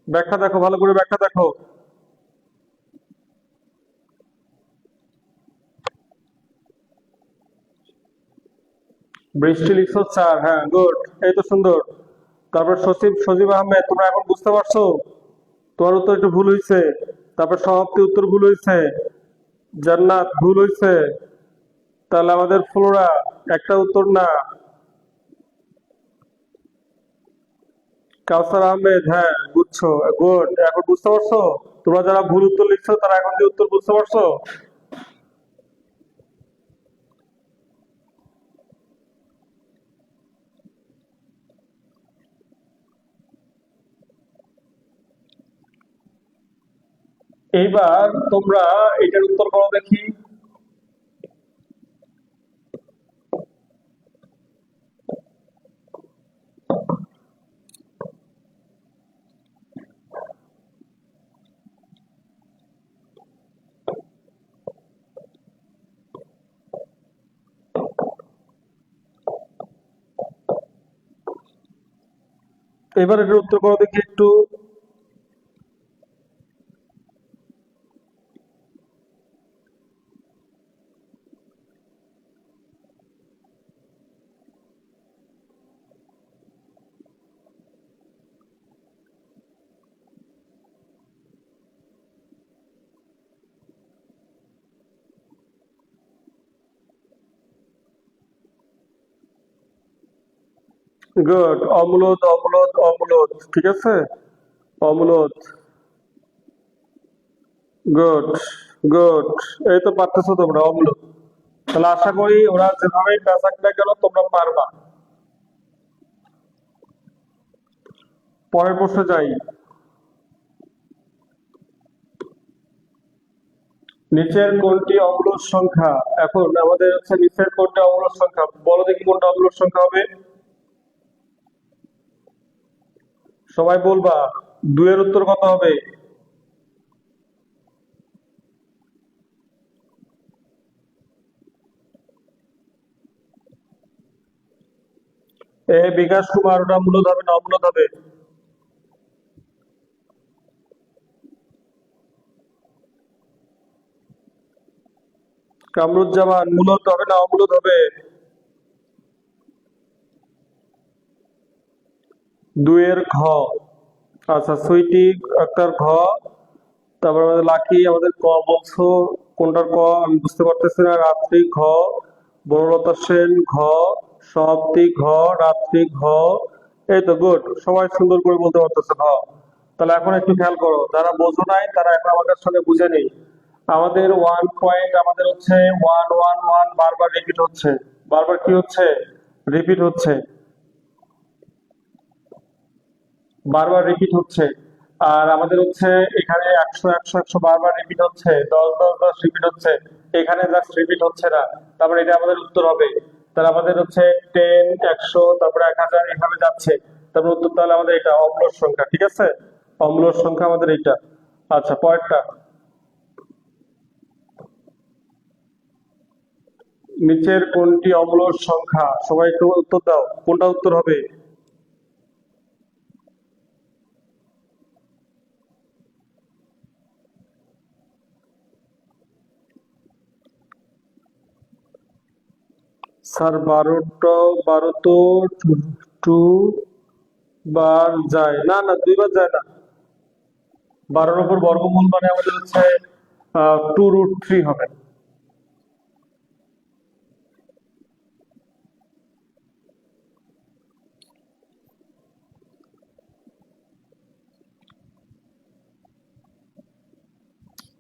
ব্যাখ্যা দেখো, ভালো করে ব্যাখ্যা দেখো। বৃষ্টি লিখছো 4, হ্যাঁ গুড, এই তো সুন্দর। তারপর সজীব আহমেদ, তোমরা এখন বুঝতে পারছো? তোমার উত্তর একটু ভুল হয়েছে। তারপর সমাপ্তি উত্তর ভুল হয়েছে। জান্নাত ভুল হয়েছে। তাহলে আমাদের ফ্লোরা একটা উত্তর না। কাউসার আহমেদ, হ্যাঁ বুঝছো, গুড, এখন বুঝতে পারছো? তোমরা যারা ভুল উত্তর লিখছো তারা এখন কি উত্তর বুঝতে পারছো? এইবার তোমরা এটার উত্তর করো দেখি। এবার এটার উত্তর করো দেখি একটু। গুড, অম্লদ অম্লদ অম্লদ, ঠিক আছে, অম্লদ। গুড, গুড, এই তো পারতেছো তোমরা, অম্লদ। তাহলে আশা করি ওরা যেভাবে পেঁচাক না কেন তোমরা পারবা। পরের প্রশ্নে যাই। নিচের কোনটি অম্লর সংখ্যা? এখন আমাদের হচ্ছে নিচের কোনটা অম্লর সংখ্যা, বলো দেখি কোনটা অম্লর সংখ্যা হবে। সবাই বলবা, দুইয়ের উত্তর কত হবে? এ বিকাশ কুমার, ওটা মূলদ হবে না অম্লদ হবে? কামরুজ্জামান, মূলদ হবে না অম্লদ হবে? দুইয়ের ঘ। আচ্ছা, সুইটি একটা ঘ। তারপর আমাদের লাকি, আমাদের ক বলছো। কোনটার ক আমি বুঝতে পারতেছি না। রাত্রি ঘ। বনলতা সেন ঘ। সমাপ্তি ঘ। রাত্রি ঘ। এই তো গুড, সবাই সুন্দর করে বলতে পারতেছে ঘ। তাহলে এখন একটু খেয়াল করো, যারা বোঝো নাই তারা এখন আমাদের সঙ্গে বুঝে নেই। আমাদের 1 পয়েন্ট আমাদের হচ্ছে 1 1 1 বারবার রিপিট হচ্ছে। বারবার কি হচ্ছে? রিপিট হচ্ছে। বারবার রিপিট হচ্ছে। আর আমাদের হচ্ছে এখানে 100 100 100 বারবার রিপিট হচ্ছে, 10 10 10 রিপিট হচ্ছে। এখানে জাস্ট রিপিট হচ্ছে না। তারপরে এটা আমাদের উত্তর হবে। তাহলে আমাদের হচ্ছে 10 100 তারপরে 1000 এভাবে যাচ্ছে। তারপর উত্তর তাহলে আমাদের এটা অম্লর সংখ্যা, ঠিক আছে। অম্লর সংখ্যা আমাদের এইটা। আচ্ছা, পরেরটা। নিচের কোনটি অম্লর সংখ্যা? সবাই একটু উত্তর দাও, কোনটা উত্তর হবে? স্যার 12 তো 2 বার যায় না, না 2 বার যায় না। 12-র উপর বর্গমূল মানে আমাদের হচ্ছে 2√3 হবে।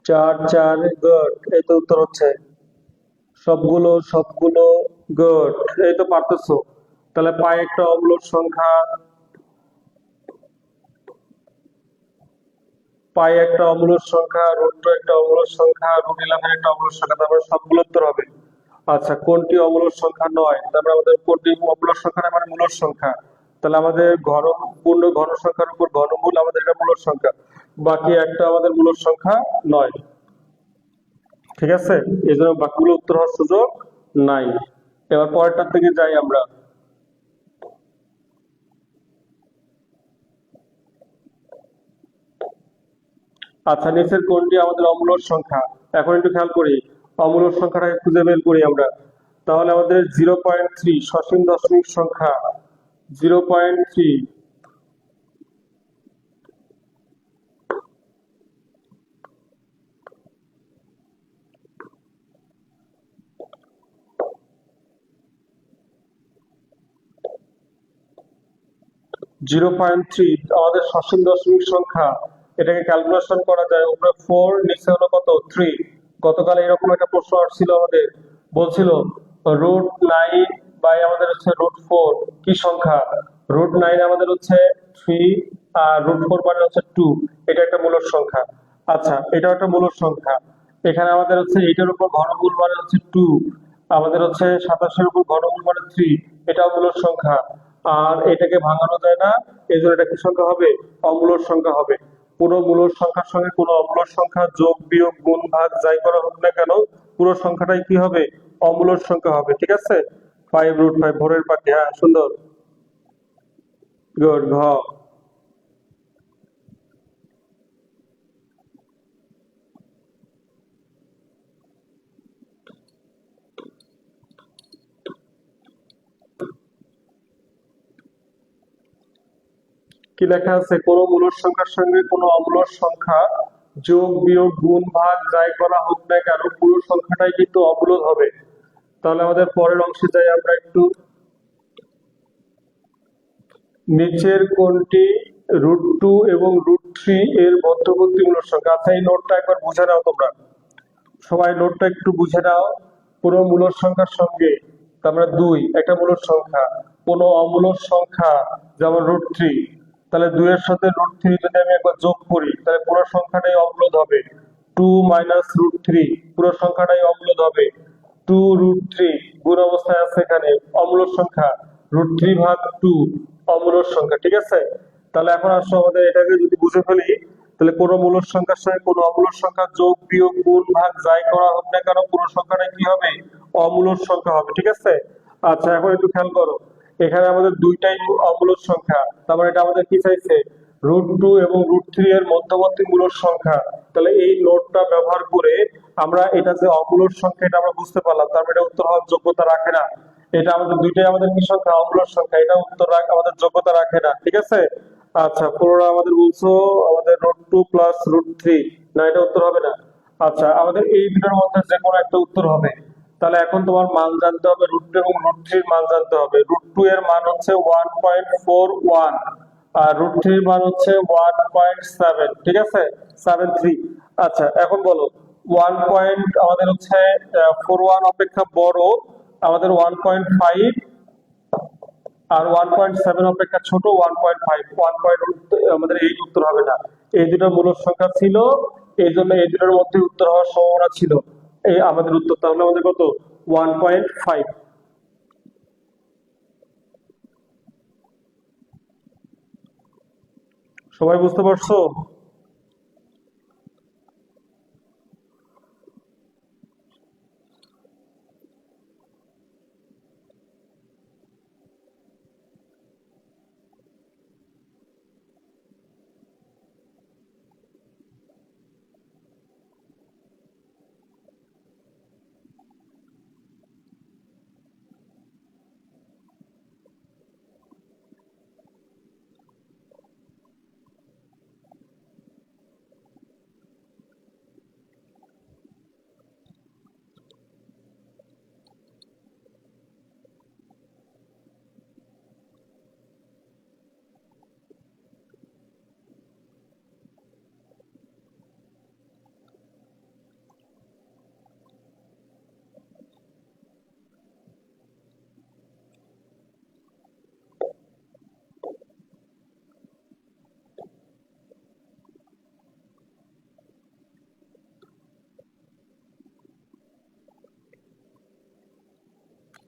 4 4 গুড, এই তো উত্তর হচ্ছে। সবগুলো সবগুলো গুড, এই তো পারতেছো। তাহলে পাই একটা অম্লর সংখ্যা। পাই একটা অম্লর সংখ্যা, রুট একটা অম্লর সংখ্যা, √11 একটা অম্লর সংখ্যা, তারপরে সবগুলো উত্তর হবে। আচ্ছা, কোনটি অম্লর সংখ্যা নয়? তারপরে আমাদের কোনটি অম্লর সংখ্যা না মানে মূলর সংখ্যা। তাহলে আমাদের পূর্ণ ঘন সংখ্যার উপর ঘনমূল আমাদের এটা মূলর সংখ্যা। বাকি একটা আমাদের মূলর সংখ্যা নয়, ঠিক আছে। এই জন্য বাকিগুলো উত্তর হওয়ার সুযোগ নাই। এবার পরেরটার দিকে যাই আমরা। আচ্ছা, নিচের কোনটি আমাদের অম্লর সংখ্যা? এখন একটু খেয়াল করি, অম্লর সংখ্যাটাকে খুঁজে বের করি আমরা। তাহলে আমাদের 0.3 সসীম দশমিক সংখ্যা। 0.3। 0.3 আমাদের সসীম দশমিক সংখ্যা। এটাকে ক্যালকুলেশন করা যায়, উপরে 4 নিচে হলো কত 3। গতকাল এরকম একটা প্রশ্ন আসছিল আমাদের, বলছিল √9 বাই আমাদের হচ্ছে √4 কি সংখ্যা? √9 আমাদের হচ্ছে 3, আর √4 মানে হচ্ছে 2। এটা একটা মূলদ সংখ্যা। আচ্ছা, এটা একটা মূলদ সংখ্যা। এখানে আমাদের হচ্ছে এইটার উপর ঘনমূল মানে হচ্ছে 2। আমাদের হচ্ছে 27-এর উপর ঘনমূল মানে 3। এটাও মূলদ সংখ্যা। আর এটাকে ভাঙানো যায় না, এই জন্য এটা কি সংখ্যা হবে? অমূলদ সংখ্যা হবে। পুরো মূলদ সংখ্যার সঙ্গে কোনো অমূলদ সংখ্যা যোগ বিয়োগ গুণ ভাগ যাই করা হোক না কেন, পুরো সংখ্যাটাই কি হবে? অমূলদ সংখ্যা হবে, ঠিক আছে। 5√5 ভোরের পাখি, হ্যাঁ সুন্দর। গুড, ঘ। কি লেখা আছে? কোন মূলদ সংখ্যার সঙ্গে কোনো অমূলদ সংখ্যা যোগ বিয়োগ গুণ ভাগ যাই করা হোক না কেন, পুরো সংখ্যাটাই কিন্তু অমূলদ হবে। তাহলে আমাদের পরের অংশে যাই আমরা একটু। নিচের কোনটি √2 এবং √3 এর মধ্যবর্তী মূলদ সংখ্যা? আচ্ছা, এই নোটটা একবার বুঝে নাও তোমরা, সবাই নোটটা একটু বুঝে নাও। কোনো মূলদ সংখ্যার সঙ্গে, তারপরে 2 একটা মূলদ সংখ্যা, কোনো অমূলদ সংখ্যা যেমন √3, তাহলে 2 এর সাথে √3 যদি আমি একবার যোগ করি তাহলে পুরো সংখ্যাটাই অমূলদ হবে। 2 মাইনাস √3 পুরো সংখ্যাটাই অমূলদ হবে। 2√3 গুণ অবস্থায় আছে এখানে, অমূলদ সংখ্যা। √3 ভাগ 2 অমূলদ সংখ্যা, ঠিক আছে? তাহলে এখন আসো আমাদের এটাকে যদি বুঝে ফেলি, তাহলে কোনো মূলদ সংখ্যার সঙ্গে কোনো অমূলদ সংখ্যা যোগ বিয়োগ গুণ ভাগ যাই করা হোক না কেন পুরো সংখ্যাটা কি হবে? অমূলদ সংখ্যা হবে, ঠিক আছে? আচ্ছা, এখন একটু খেয়াল করো, এখানে আমাদের দুইটাই অমূলদ সংখ্যা, তার মানে এটা আমাদের কি চাইছে? √2 এবং √3 এর মধ্যবর্তী মূলদ সংখ্যা। তাহলে এই নোটটা ব্যবহার করে আমরা এটা যে অমূলদ সংখ্যা এটা আমরা বুঝতে পারলাম, তার মানে এটা উত্তর হওয়ার যোগ্যতা রাখে না। এটা আমাদের দুইটাই আমাদের কি সংখ্যা? অমূলদ সংখ্যা, এটা উত্তর আমাদের যোগ্যতা রাখে না, ঠিক আছে? আচ্ছা, পুরোটা আমাদের বলছো আমাদের √2 প্লাস √3, না এটা উত্তর হবে না। আচ্ছা, আমাদের এই দুটোর মধ্যে যে কোনো একটা উত্তর হবে। তাহলে এখন তোমার মান জানতে হবে, √2 এবং √3 এর মান জানতে হবে। √2 এর মান হচ্ছে 1.41 আর √3 এর মান হচ্ছে 1.7, ঠিক আছে? 73। আচ্ছা, এখন বলো 1 পয়েন্ট আমাদের হচ্ছে 41 অপেক্ষা বড়, আমাদের 1.5 আর 1.7 অপেক্ষা ছোট 1.5, 1 আমাদের এই উত্তর হবে না। এই দুটো মূলদ সংখ্যা ছিল, এই জন্য এই দুটোর মধ্যে উত্তর হওয়ার সম্ভাবনা ছিল। এই আমাদের উত্তর তাহলে আমাদের কত? 1.5। সবাই বুঝতে পারছো?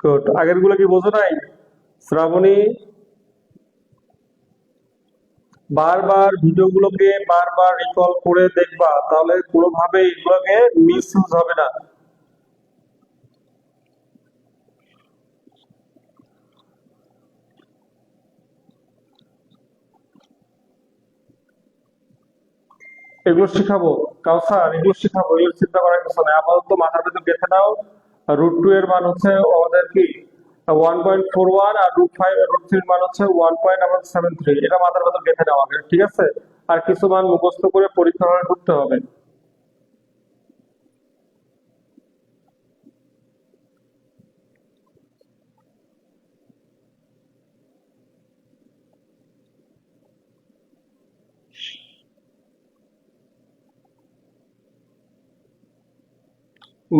গুড, আগের গুলো কি বোঝো নাই? শ্রাবণী, বারবার ভিডিওগুলোকে বারবার রিকল করে দেখবা, তাহলে কোনোভাবে এগুলোকে মিস ইউজ হবে না। এগুলো শিখাবো কাউসার, এগুলো শিখাবো, এগুলো চিন্তা করার কিছু নেই, আপাতত মাথার ভিতর গেঁথে নাও। √2 এর মান হচ্ছে আমাদের কি 1.41 আর √3 এর মান হচ্ছে 1.73, এটা মাথার ভিতর গেঁথে নেওয়া হবে, ঠিক আছে? আর কিছু মান মুখস্থ করে পরীক্ষা হলে করতে হবে।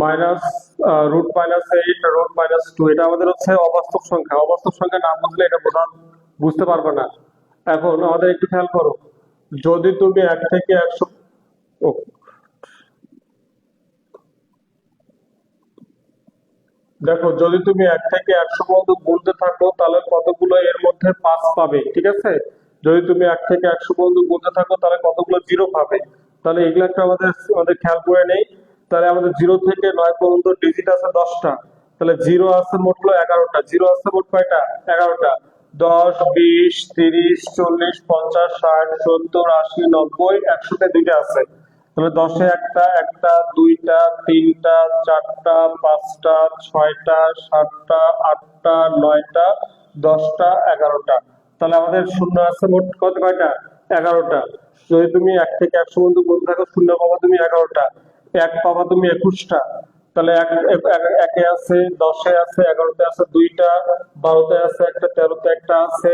মাইনাস √-8 √-2 এটা আমাদের হচ্ছে অবাস্তব সংখ্যা। অবাস্তব সংখ্যা না বুঝলে এটা বুঝতে পারবে না। এখন আমাদের একটু খেয়াল করো, যদি তুমি 1 থেকে 100, ও, দেখো যদি তুমি 1 থেকে 100 পর্যন্ত গুনতে থাকো তাহলে কতগুলো এর মধ্যে 5 পাবে, ঠিক আছে? যদি তুমি 1 থেকে 100 পর্যন্ত গুনতে থাকো তাহলে কতগুলো জিরো পাবে। তাহলে এগুলো একটা আমাদের আমাদের খেয়াল করে নেই। তাহলে আমাদের 0 থেকে 9 পর্যন্ত ডিজিট আছে 10টা, তাহলে জিরো আছে মোট হলো 11টা। জিরো আছে মোট কয়টা? 11টা। 10, 20, 30, 40, 50, 60, 70, 80, 90, 100-তে দুইটা আছে। তাহলে 10-এ একটা, একটা, দুইটা, তিনটা, চারটা, পাঁচটা, ছয়টা, সাতটা, আটটা, নয়টা, 10টা, 11টা। তাহলে আমাদের শূন্য আছে মোট কয়টা? 11টা। যদি তুমি 1 থেকে 100 পর্যন্ত গুনতে থাকো শূন্য পাবা তুমি 11টা, এক পাবা তুমি 21টা। তাহলে একে আছে, 10-এ আছে, 11-তে আছে দুইটা, 12-তে আছে একটা, 13-তে একটা আছে,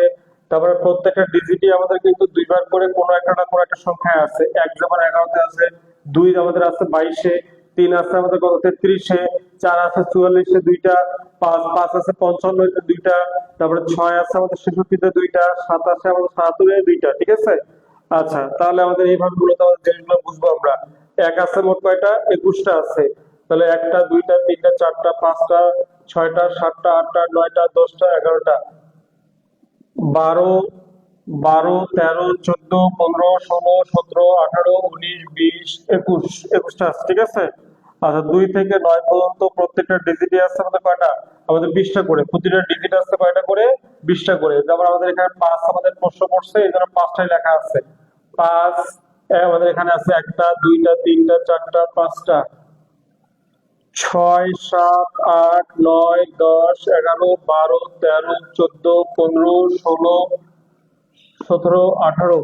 তারপরে প্রত্যেকটা ডিজিটই আমাদের কিন্তু দুইবার করে কোনো একটা না কোনো একটা সংখ্যায় আছে। এক যেমন 11তে আছে, 2 আমাদের আছে 22-এ, 3 আছে আমাদের কত 33-এ, 4 আছে 44-এ দুইটা, 5 আছে 55-তে দুইটা, তারপরে 6 আছে আমাদের 66-তে দুইটা, 7 আছে আমাদের 77-এ দুইটা, ঠিক আছে। আচ্ছা, তাহলে আমাদের এই ভাগগুলোতে আমাদের জিনিসগুলো বুঝবো আমরা। এক আছে মোট কয়টা? 21টা আছে। তাহলে 1টা 2টা 3টা 4টা 5টা 6টা 7টা 8টা 9টা 10টা 11টা 12 12 13 14 15 16 17 18 19 20 21 21টা আছে, ঠিক আছে। আচ্ছা, 2 থেকে 9 পর্যন্ত প্রত্যেকটা ডিজিটে আছে আমাদের কয়টা? আমাদের 20টা করে। প্রতিটা ডিজিট আছে কয়টা করে? 20টা করে। যেমন আমাদের এখানে 5 আমাদের প্রশ্ন করছে, এই জন্য 5টাই লেখা আছে। 5 আমাদের এখানে আছে 1টা 2টা 3টা 4টা 5টা, 6 7 8 9 10 11 12 13 14 15 16 17 18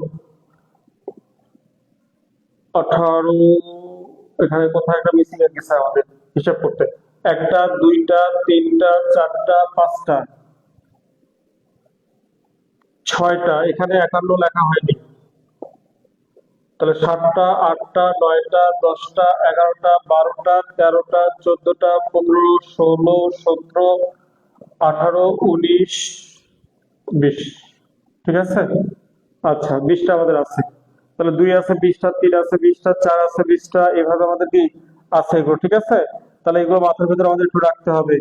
18, এখানে কোথায় একটা মিসিং এ গেছে আমাদের হিসাব করতে। 1টা 2টা 3টা 4টা 5টা 6টা, এখানে 51 লেখা হয়নি। তাহলে 7টা 8টা 9টা 10টা 11টা 12টা 13টা 14টা 15 16 17 18 19 20, ঠিক আছে। আচ্ছা, 20টা আমাদের আছে। তাহলে 2 আছে 20টা, 3 আছে 20টা, 4 আছে 20টা, এভাবে আমাদের কি আছে এগুলো, ঠিক আছে। তাহলে এগুলো মাথার ভিতরে আমাদের একটু রাখতে হবে।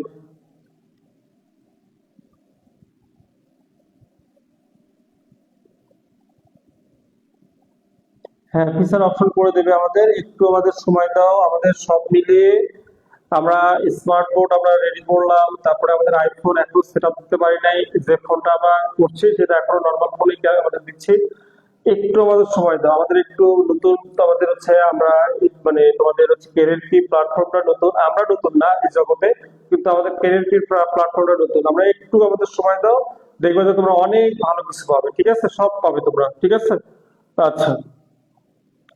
হ্যাঁ, ফিচার অপশন করে দেবে আমাদের, একটু আমাদের সময় দাও। আমাদের সব মিলিয়ে আমরা স্মার্ট বোর্ড আমরা রেডি করলাম, তারপরে আমাদের আইফোন এখনো সেট আপ করতে পারি নাই। যে ফোনটা আমরা করছি সেটা এখনো নর্মাল ফোনে আমাদের দিচ্ছি। একটু আমাদের সময় দাও, আমাদের একটু নতুন তো আমাদের হচ্ছে আমরা মানে তোমাদের হচ্ছে ক্যারিয়ার কি প্ল্যাটফর্মটা নতুন, আমরা নতুন না এই জগতে, কিন্তু আমাদের ক্যারিয়ার কি প্ল্যাটফর্মটা নতুন। আমরা একটু আমাদের সময় দাও, দেখবে যে তোমরা অনেক ভালো কিছু পাবে, ঠিক আছে, সব পাবে তোমরা, ঠিক আছে। আচ্ছা,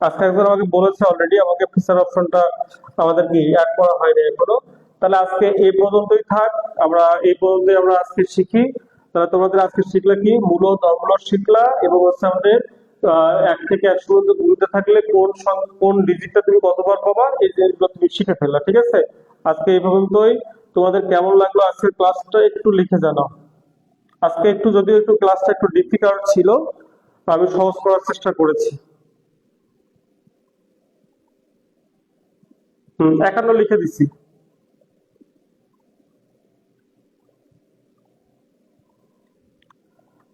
আজকে একজন আমাকে বলেছে অলরেডি, আমাকে ফিচার অপশনটা আমাদের কি অ্যাড করা হয়নি এখনো। তাহলে আজকে এই পর্যন্তই থাক, আমরা এই পর্যন্তই আমরা আজকে শিখি। তাহলে তোমাদের আজকে শিখলে কি মূল দরমূল শিখলা, এবং হচ্ছে আমাদের 1 থেকে 100 পর্যন্ত গুণতে থাকলে কোন ডিজিটটা তুমি কতবার পাবা এই জিনিসগুলো তুমি শিখে ফেললা, ঠিক আছে। আজকে এই পর্যন্তই। তোমাদের কেমন লাগলো আজকের ক্লাসটা একটু লিখে জানাও। আজকে একটু যদিও একটু ক্লাসটা একটু ডিফিকাল্ট ছিল, আমি সহজ করার চেষ্টা করেছি। 51 লিখে দিছি।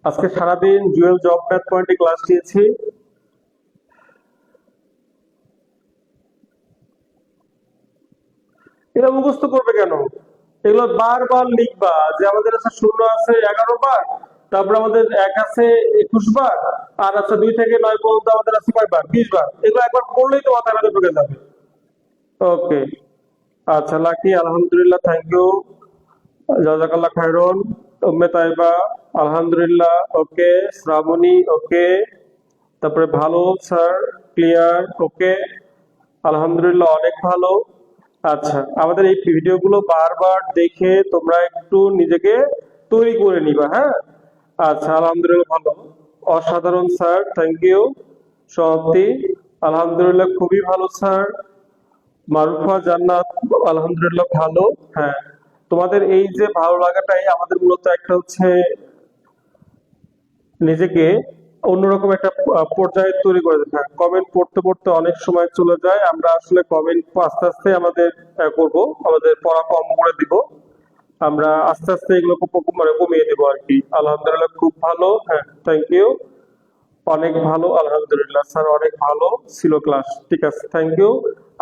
আজকে সারাদিন জুয়েল জব ম্যাথ পয়েন্টে ক্লাস নিয়েছি। এটা মুখস্থ করবে কেন? এগুলো বারবার লিখবা, যে আমাদের আছে 0 আছে 11 বার, তারপর আমাদের 1 আছে 21 বার, আর আছে 2 থেকে 9 পর্যন্ত আমাদের আছে কয়বার? 20 বার। এগুলো একবার পড়লেই তো মাথায় মাথায় ঢুকে যাবে। ওকে, আচ্ছা লাকি, আলহামদুলিল্লাহ, থ্যাংক ইউ, জাজাকাল্লাহ খায়রুন, উম্মে তাইবা, আলহামদুলিল্লাহ, ওকে, শ্রাবণী, ওকে, তারপরে ভালো স্যার, ক্লিয়ার, ওকে, আলহামদুলিল্লাহ, অনেক ভালো। আচ্ছা, আমাদের এই ভিডিওগুলো বারবার দেখে তোমরা একটু নিজেকে তৈরি করে নিবা, হ্যাঁ। আচ্ছা, আলহামদুলিল্লাহ, ভালো, অসাধারণ স্যার, থ্যাংক ইউ, সমাপ্তি, আলহামদুলিল্লাহ, খুবই ভালো স্যার, মারুফা জান্নাত, আলহামদুলিল্লাহ, ভালো। হ্যাঁ, তোমাদের এই যে ভালো লাগাটাই আমাদের মূলত একটা হচ্ছে নিজেকে অন্যরকম একটা পর্যায়ে তৈরি করে দিতে হয়। কমেন্ট পড়তে পড়তে অনেক সময় চলে যায়, আমরা আসলে কমেন্ট আস্তে আস্তে আমাদের করব, আমাদের পড়া কম করে দিব, আমরা আস্তে আস্তে এগুলো মানে কমিয়ে দেবো আর কি। আলহামদুলিল্লাহ, খুব ভালো, হ্যাঁ, থ্যাংক ইউ, অনেক ভালো, আলহামদুলিল্লাহ স্যার, অনেক ভালো ছিল ক্লাস, ঠিক আছে, থ্যাংক ইউ।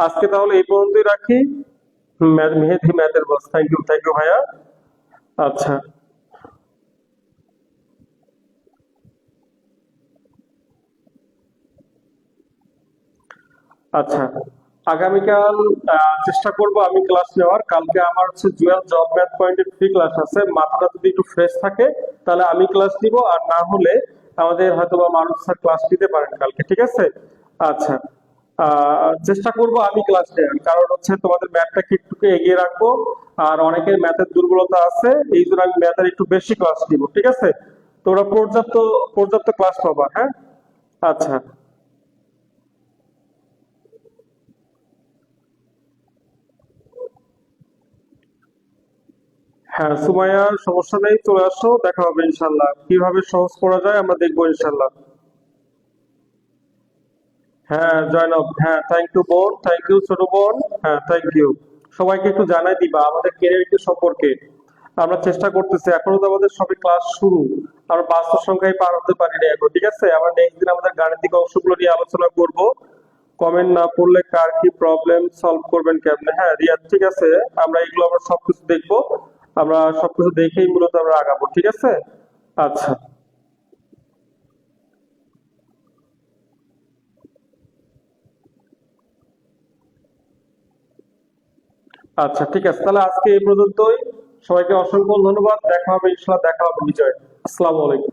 আজকে তাহলে এই পর্যন্তই রাখি। মেহেদি ম্যাথের বস, থ্যাংক ইউ ভাইয়া। আচ্ছা, আচ্ছা, আগামীকাল চেষ্টা করব আমি ক্লাস নেওয়ার। কালকে আমার হচ্ছে জুয়েল জব ম্যাথ পয়েন্টের ফ্রি ক্লাস আছে, মাথাটা যদি একটু ফ্রেশ থাকে তাহলে আমি ক্লাস নিব, আর না হলে আমাদের হয়তো বা মারুফ স্যার ক্লাস নিতে পারেন কালকে, ঠিক আছে। আচ্ছা, চেষ্টা করব আমি ক্লাস নেওয়ার, কারণ হচ্ছে তোমাদের ম্যাথটাকে একটু এগিয়ে রাখবো, আর অনেকের ম্যাথের দুর্বলতা আছে, এই জন্য আমি ম্যাথের একটু বেশি ক্লাস নিব, ঠিক আছে। তোমরা পর্যাপ্ত পর্যাপ্ত ক্লাস পাবা। হ্যাঁ, আচ্ছা। হ্যাঁ সুমাইয়া, সমস্যা নেই, চলে আসো, দেখা হবে ইনশাল্লাহ। কিভাবে সহজ করা যায় আমরা দেখবো ইনশাল্লাহ। হ্যাঁ জয়নব, হ্যাঁ থ্যাংক ইউ বোন, থ্যাংক ইউ ছোট বোন। হ্যাঁ থ্যাংক ইউ। সবাইকে একটু জানাই দিবা আমাদের ক্যারিয়ার সম্পর্কে। আমরা চেষ্টা করতেছি, এখনো তো আমাদের সবে ক্লাস শুরু, আমরা বাস্তব সংখ্যায় পার হতে পারি না এখন। ঠিক আছে, আমরা নেক্সট দিন আমাদের গাণিতিক অংশগুলো নিয়ে আলোচনা করব। কমেন্ট না পড়লে কার কি প্রবলেম সলভ করবেন কেমনে। হ্যাঁ রিয়াদ, ঠিক আছে, আমরা সবকিছু দেখবো। আমরা সবকিছু দেখেই মূলত আমরা আগাবো, ঠিক আছে। আচ্ছা। আচ্ছা ঠিক আছে, তাহলে আজকে এই পর্যন্তই। সবাইকে অসংখ্য ধন্যবাদ, দেখা হবে ইনশাল্লাহ, দেখা হবে বিজয়। আসসালামু আলাইকুম।